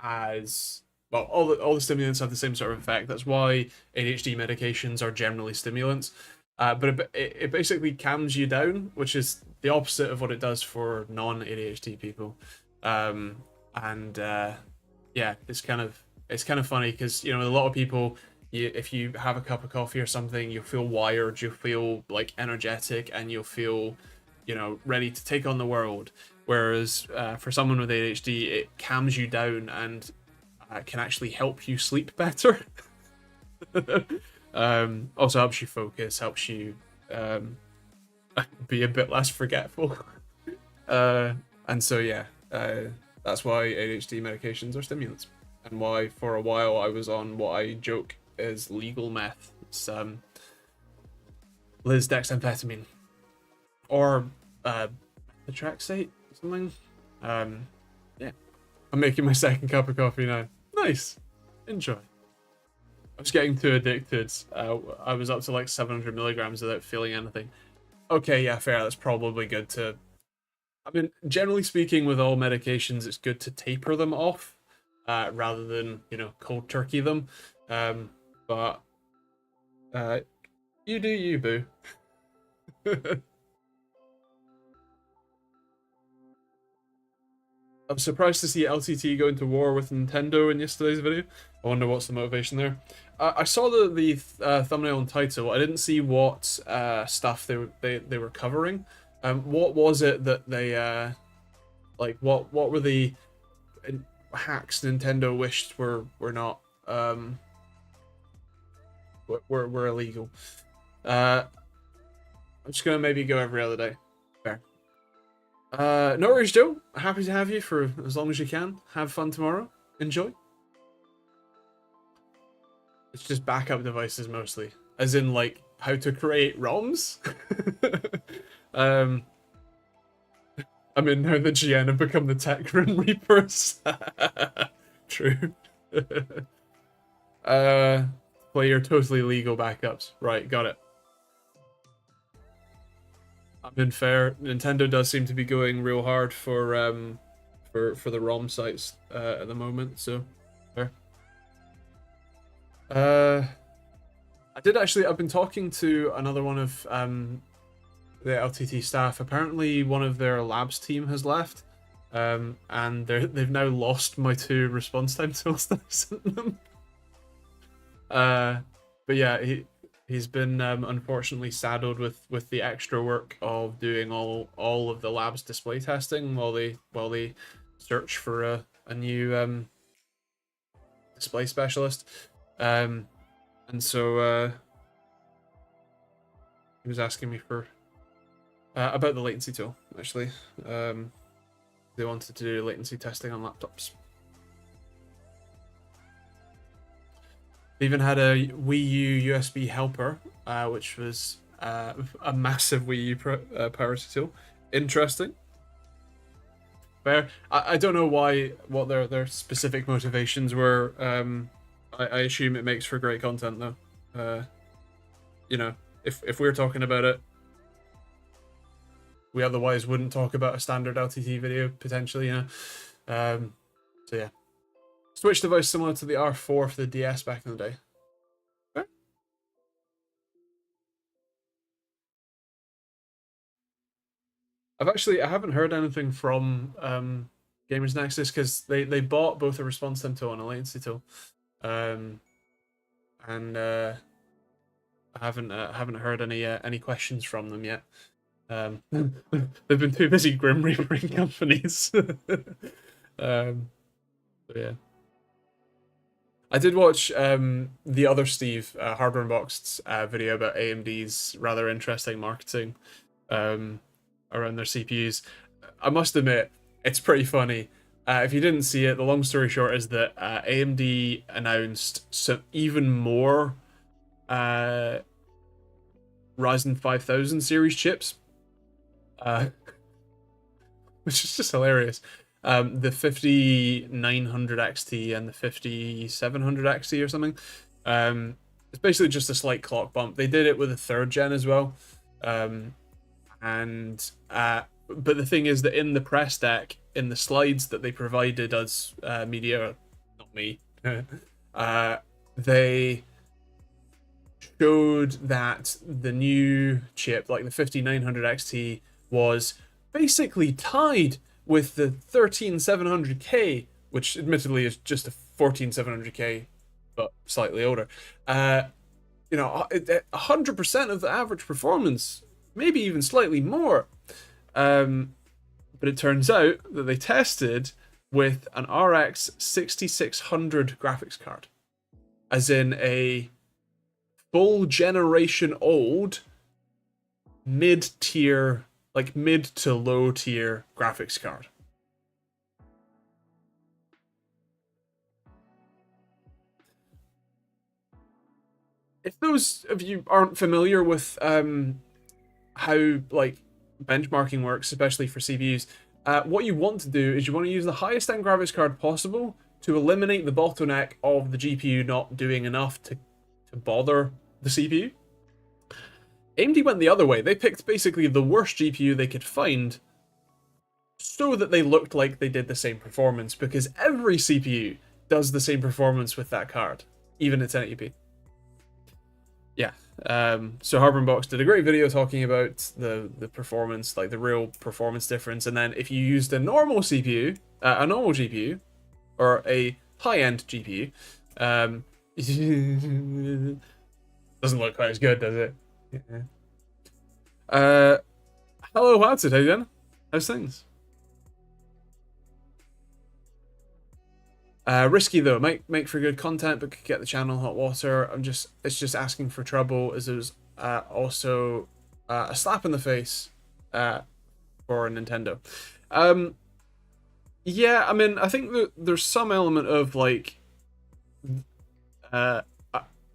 as, well, all the stimulants have the same sort of effect. That's why ADHD medications are generally stimulants. But it basically calms you down, which is the opposite of what it does for non-ADHD people. Yeah, it's kind of funny because a lot of people, if you have a cup of coffee or something, you'll feel wired, you'll feel like energetic, and you'll feel ready to take on the world. Whereas for someone with ADHD, it calms you down and can actually help you sleep better. Also helps you focus, helps you be a bit less forgetful. And so yeah, that's why ADHD medications are stimulants, and why for a while I was on what I joke is legal meth. It's lisdexamphetamine or methotrexate or something. Yeah, I'm making my second cup of coffee now. Nice, enjoy. I was getting too addicted. I was up to like 700 milligrams without feeling anything. Okay, yeah, fair. That's probably good to. I mean, generally speaking, with all medications, it's good to taper them off, rather than cold turkey them. But you do you, boo. I'm surprised to see LTT go into war with Nintendo in yesterday's video. I wonder what's the motivation there. I saw the thumbnail and title. I didn't see what stuff they were covering. What was it that they like? What were the hacks Nintendo wished were not were illegal? I'm just gonna maybe go every other day. Fair. No worries, Joe. Happy to have you for as long as you can. Have fun tomorrow. Enjoy. It's just backup devices mostly, as in like how to create ROMs. I mean, now the GN have become the Tech Grim Reapers. True. Well, you're totally legal backups. Right, got it. I mean, fair. Nintendo does seem to be going real hard for the ROM sites at the moment, so fair. I've been talking to another one of the LTT staff. Apparently one of their labs team has left, and they've now lost my 2 response time tools that I sent them. But yeah, he's been unfortunately saddled with the extra work of doing all of the lab's display testing while they search for a new display specialist. And so he was asking me for about the latency tool, actually. They wanted to do latency testing on laptops. They even had a Wii U USB helper, which was a massive Wii U priority tool. Interesting. Fair. I don't know what their specific motivations were. I assume it makes for great content, though. You know, if we're talking about it, we otherwise wouldn't talk about a standard LTT video, potentially, you know. So yeah. Switch device similar to the R4 for the DS back in the day. Okay. I haven't heard anything from Gamers Nexus because they bought both a response time tool and a latency tool. And I haven't heard any questions from them yet. They've been too busy grim reaping companies. So yeah. I did watch the other Steve Hardware Unboxed's video about AMD's rather interesting marketing around their CPUs. I must admit, it's pretty funny. If you didn't see it, the long story short is that AMD announced some even more Ryzen 5000 series chips, which is just hilarious. The 5900 XT and the 5700 XT or something. It's basically just a slight clock bump. They did it with a 3rd gen as well. But the thing is that in the press deck, in the slides that they provided us, media, not me, they showed that the new chip, like the 5900 XT, was basically tied with the 13700K, which admittedly is just a 14700K, but slightly older. 100% of the average performance, maybe even slightly more. But it turns out that they tested with an RX 6600 graphics card, as in a full generation old mid-tier, like mid to low tier graphics card. If those of you aren't familiar with how like benchmarking works, especially for CPUs, what you want to do is you want to use the highest end graphics card possible to eliminate the bottleneck of the GPU not doing enough to bother the CPU. AMD went the other way. They picked basically the worst GPU they could find so that they looked like they did the same performance, because every CPU does the same performance with that card, even at 1080p. Yeah, So Harbor did a great video talking about the performance, like the real performance difference, and then if you used a normal CPU, a normal GPU, or a high-end GPU, doesn't look quite as good, does it? Yeah. Hello, Watson. How you doing? How's things? Risky though, might make for good content, but could get the channel hot water. It's just asking for trouble, as there's also a slap in the face for Nintendo. Yeah, I mean, I think that there's some element of like, uh,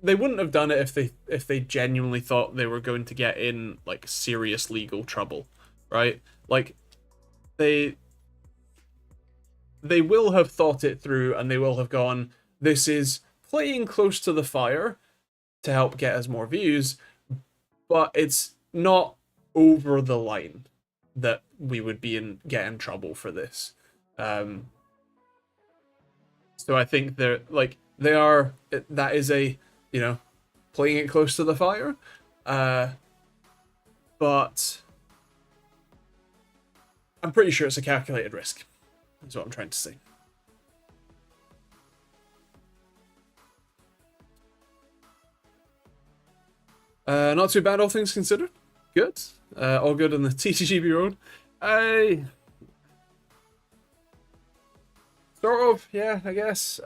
they wouldn't have done it if they genuinely thought they were going to get in like serious legal trouble, right? Like they they will have thought it through and they will have gone, this is playing close to the fire to help get us more views, but it's not over the line that we would get in trouble for this. So I think that is a, playing it close to the fire. But I'm pretty sure it's a calculated risk, is what I'm trying to say. Not too bad, all things considered. Good. All good on the TCGB road. Sort of, yeah, I guess.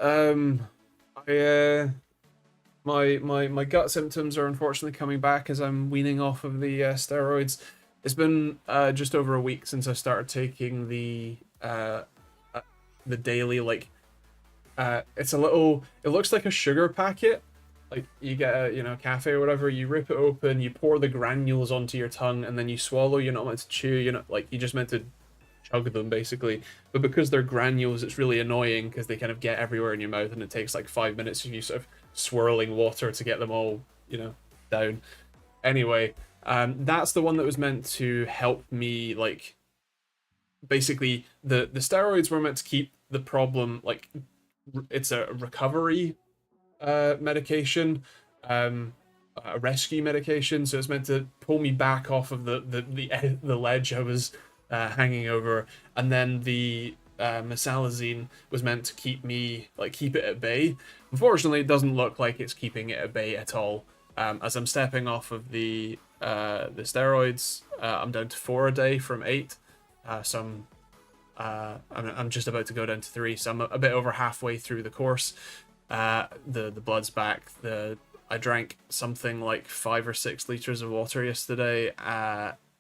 My gut symptoms are unfortunately coming back as I'm weaning off of the steroids. It's been just over a week since I started taking the daily, like, it looks like a sugar packet. Like, you get a cafe or whatever, you rip it open, you pour the granules onto your tongue, and then you swallow. You're not meant to chew, you just meant to chug them, basically. But because they're granules, it's really annoying because they kind of get everywhere in your mouth, and it takes like 5 minutes of you sort of swirling water to get them all, down. Anyway, that's the one that was meant to help me, like, basically, the steroids were meant to keep the problem, like, it's a recovery medication, a rescue medication, so it's meant to pull me back off of the ledge I was hanging over, and then the mesalazine was meant to keep it at bay. Unfortunately, it doesn't look like it's keeping it at bay at all. As I'm stepping off of the steroids, I'm down to 4 a day from 8. So I'm just about to go down to 3, so I'm a bit over halfway through the course. The blood's back. I drank something like 5 or 6 liters of water yesterday,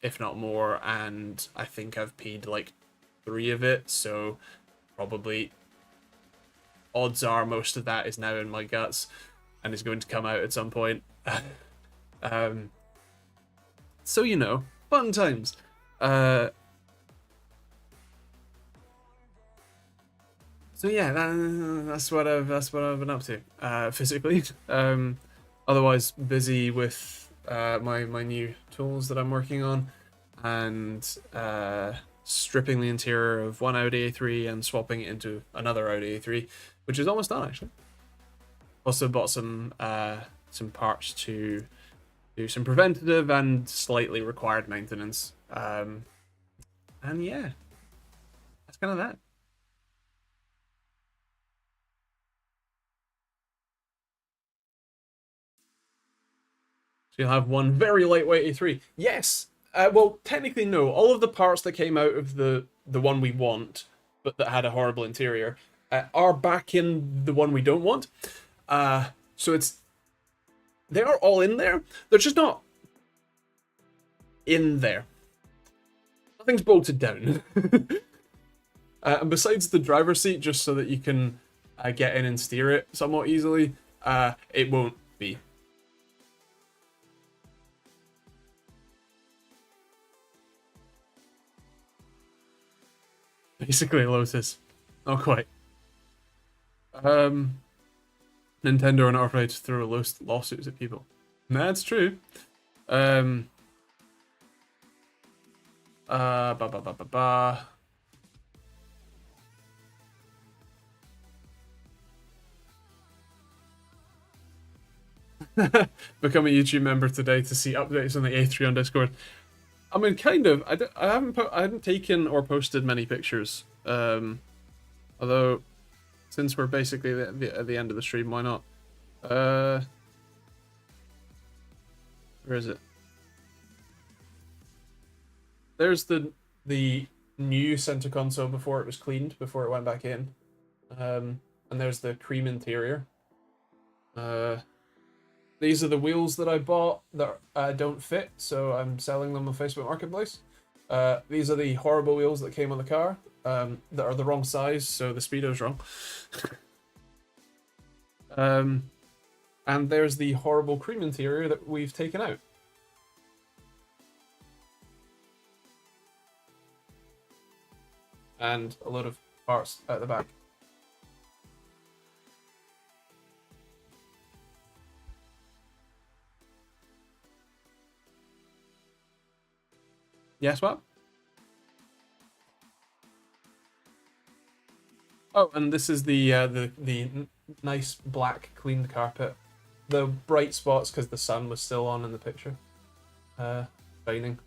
if not more, and I think I've peed like 3 of it, so probably odds are most of that is now in my guts and is going to come out at some point. So fun times. So yeah, that's what I've been up to physically. Otherwise, busy with my new tools that I'm working on, and stripping the interior of one Audi A3 and swapping it into another Audi A3, which is almost done actually. Also bought some parts to do some preventative and slightly required maintenance. And yeah, that's kind of that. So you'll have one very lightweight A3. Yes. Well, technically no. All of the parts that came out of the one we want, but that had a horrible interior, are back in the one we don't want. So they are all in there. They're just not in there. Nothing's bolted down. And besides the driver's seat, just so that you can get in and steer it somewhat easily, it won't be. Basically a Lotus. Not quite. Nintendo are not afraid to throw lawsuits at people. That's true. Ba ba ba ba ba ba. Become a YouTube member today to see updates on the A3 on Discord. I mean, kind of. I haven't taken or posted many pictures. Although, since we're basically at the end of the stream, why not? Where is it? There's the new center console before it was cleaned, before it went back in. And there's the cream interior. These are the wheels that I bought that don't fit, so I'm selling them on Facebook Marketplace. These are the horrible wheels that came on the car, that are the wrong size, so the speedo's wrong. And there's the horrible cream interior that we've taken out. And a load of parts at the back. Yes, what? Oh, and this is the nice black cleaned carpet. The bright spots because the sun was still on in the picture. Shining.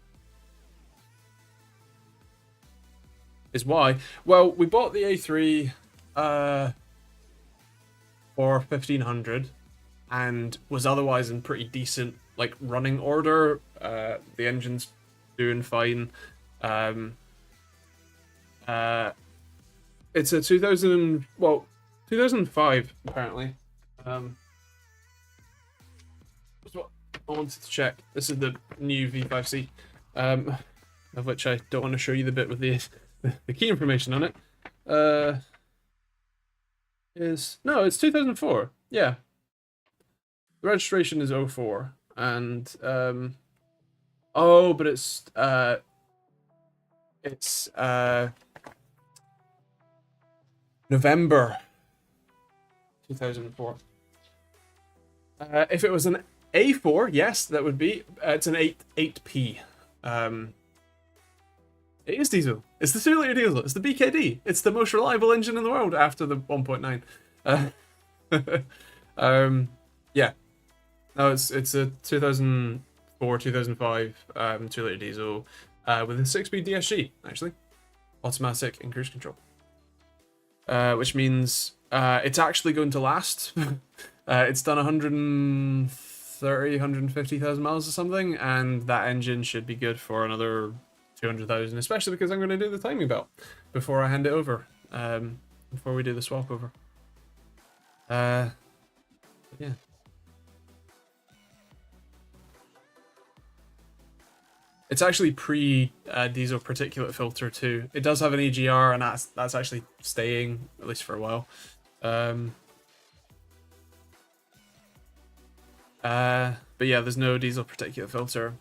Is why. Well, we bought the A3 for 1,500 and was otherwise in pretty decent like running order. The engine's doing fine. It's a 2005 apparently. That's what I wanted to check. This is the new V5C, of which I don't want to show you the bit with the key information on it. No, it's 2004. Yeah, the registration is 04, and oh, but it's November 2004. If it was an A4, yes, that would be. It's an 8P. It is diesel. It's the 2-liter diesel. It's the BKD. It's the most reliable engine in the world after the 1.9. Yeah. No, it's a 2004, 2005 2-liter diesel with a 6-speed DSG, actually. Automatic and cruise control. Which means it's actually going to last. It's done 130, 150,000 miles or something, and that engine should be good for another 200,000, especially because I'm going to do the timing belt before I hand it over, before we do the swap over. Yeah. It's actually pre-diesel particulate filter too. It does have an EGR, and that's actually staying, at least for a while. But yeah, there's no diesel particulate filter.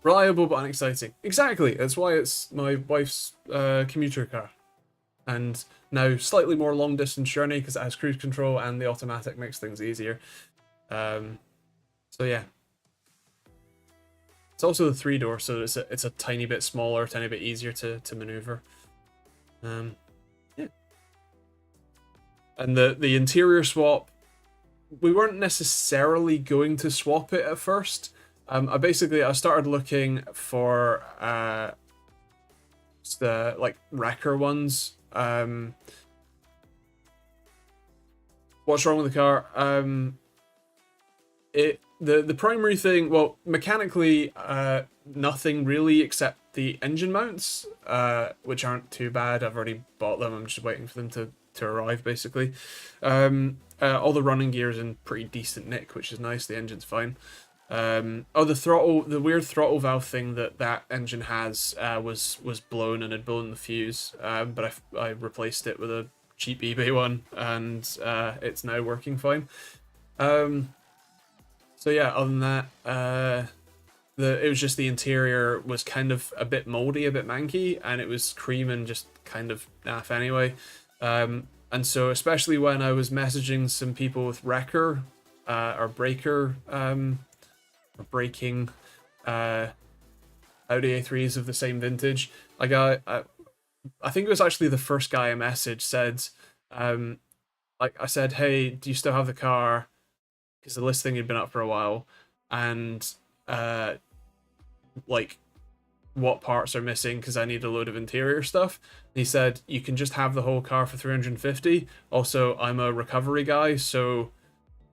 Reliable but unexciting. Exactly. That's why it's my wife's commuter car, and now slightly more long distance journey because it has cruise control and the automatic makes things easier. So yeah. It's also the 3-door, so it's a tiny bit smaller, tiny bit easier to maneuver. Yeah. And the interior swap, we weren't necessarily going to swap it at first. I started looking for the like wrecker ones. What's wrong with the car? The primary thing, well, mechanically, nothing really except the engine mounts, which aren't too bad. I've already bought them. I'm just waiting for them to arrive, basically. All the running gear's in pretty decent nick, which is nice. The engine's fine. The weird throttle valve thing that engine has was blown and had blown the fuse. But I replaced it with a cheap eBay one, and it's now working fine. So yeah, other than that, it was just the interior was kind of a bit moldy, a bit manky, and it was cream and just kind of naff anyway. And so especially when I was messaging some people with wrecker or breaker or breaking Audi A3s of the same vintage, like I think it was actually the first guy I messaged said, like I said, hey, do you still have the car? because the listing had been up for a while, and like what parts are missing because I need a load of interior stuff. And he said you can just have the whole car for 350. Also, I'm a recovery guy, so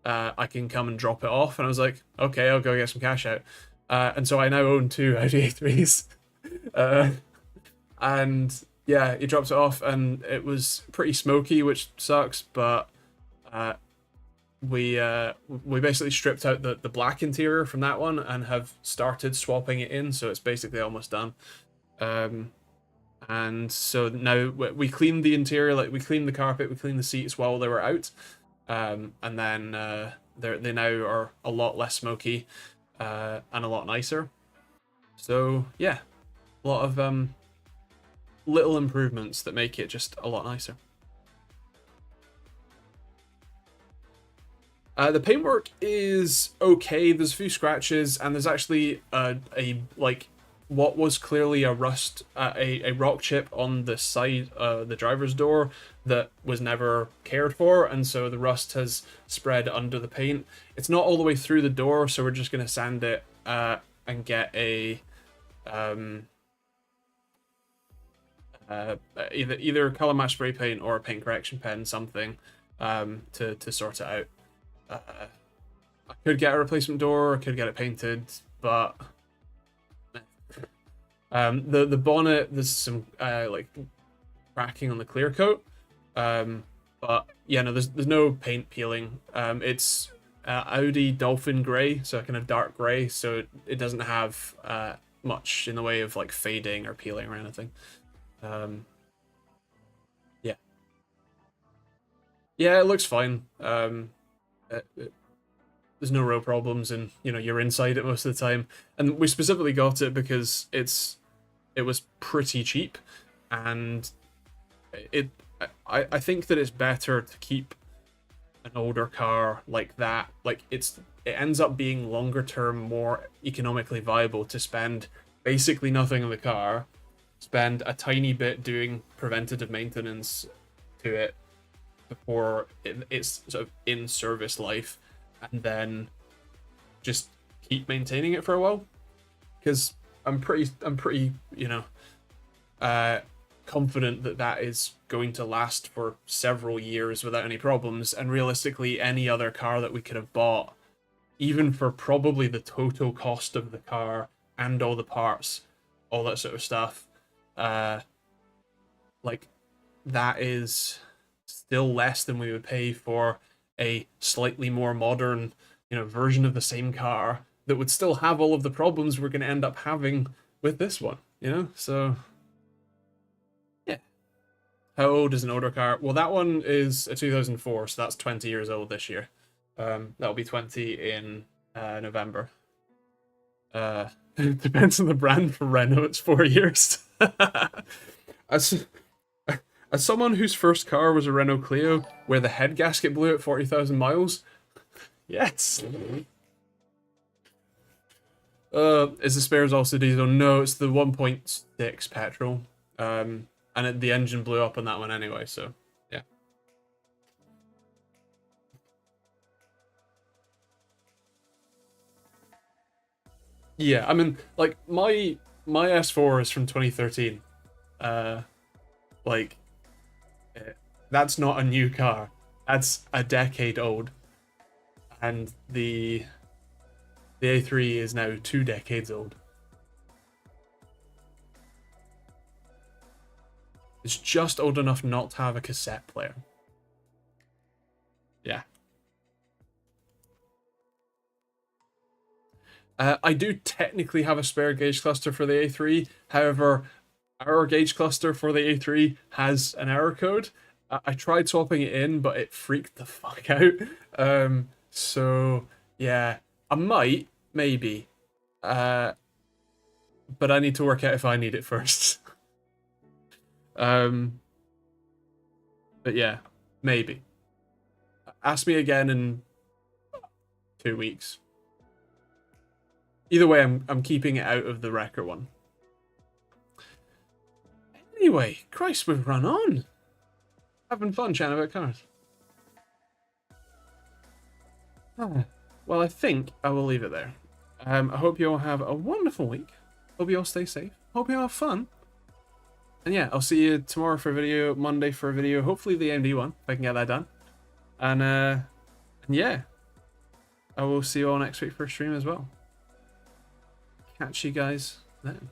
I can come and drop it off. And I was like, okay, I'll go get some cash out. And so I now own two Audi A3s. And yeah, he dropped it off, and it was pretty smoky, which sucks. But we basically stripped out the black interior from that one and have started swapping it in, so it's basically almost done. And so now we cleaned the interior, like we cleaned the carpet, we cleaned the seats while they were out, and then they now are a lot less smoky and a lot nicer. So yeah, a lot of little improvements that make it just a lot nicer. The paintwork is okay. There's a few scratches, and there's actually a like what was clearly a rust, a rock chip on the side, the driver's door that was never cared for, and so the rust has spread under the paint. It's not all the way through the door, so we're just gonna sand it and get a either color match spray paint or a paint correction pen, something to sort it out. I could get a replacement door, I could get it painted, but the bonnet, there's some like cracking on the clear coat, but yeah, no, there's no paint peeling. It's Audi Dolphin Grey, so kind of dark grey, so it doesn't have much in the way of like fading or peeling or anything. Yeah, yeah, it looks fine. There's no real problems, and you know you're inside it most of the time. And we specifically got it because it was pretty cheap, and I think that it's better to keep an older car like that. Like it ends up being longer term, more economically viable to spend basically nothing on the car, spend a tiny bit doing preventative maintenance to it before it's sort of in service life, and then just keep maintaining it for a while. Because I'm pretty confident that that is going to last for several years without any problems. And realistically, any other car that we could have bought, even for probably the total cost of the car and all the parts, all that sort of stuff, like that is still less than we would pay for a slightly more modern, version of the same car that would still have all of the problems we're going to end up having with this one, So, yeah. How old is an older car? Well, that one is a 2004, so that's 20 years old this year. That'll be 20 in November. It depends on the brand. For Renault, it's 4 years. As someone whose first car was a Renault Clio, where the head gasket blew at 40,000 miles, yes. Is the spares also diesel? No, it's the 1.6 petrol. And the engine blew up on that one anyway, so yeah. Yeah, I mean, like my S4 is from 2013. Like that's not a new car. That's a decade old. And the A3 is now 2 decades old. It's just old enough not to have a cassette player. Yeah. I do technically have a spare gauge cluster for the A3. However, our gauge cluster for the A3 has an error code. I tried swapping it in, but it freaked the fuck out. So yeah, I might, maybe. But I need to work out if I need it first. But yeah, maybe. Ask me again in 2 weeks. Either way, I'm keeping it out of the wrecker one. Anyway, Christ, we've run on. Having fun chatting about cars. well, I think I will leave it there. I hope you all have a wonderful week. Hope you all stay safe. Hope you all have fun. And yeah, I'll see you tomorrow for a video, Monday for a video, hopefully the AMD one, if I can get that done. And yeah, I will see you all next week for a stream as well. Catch you guys then.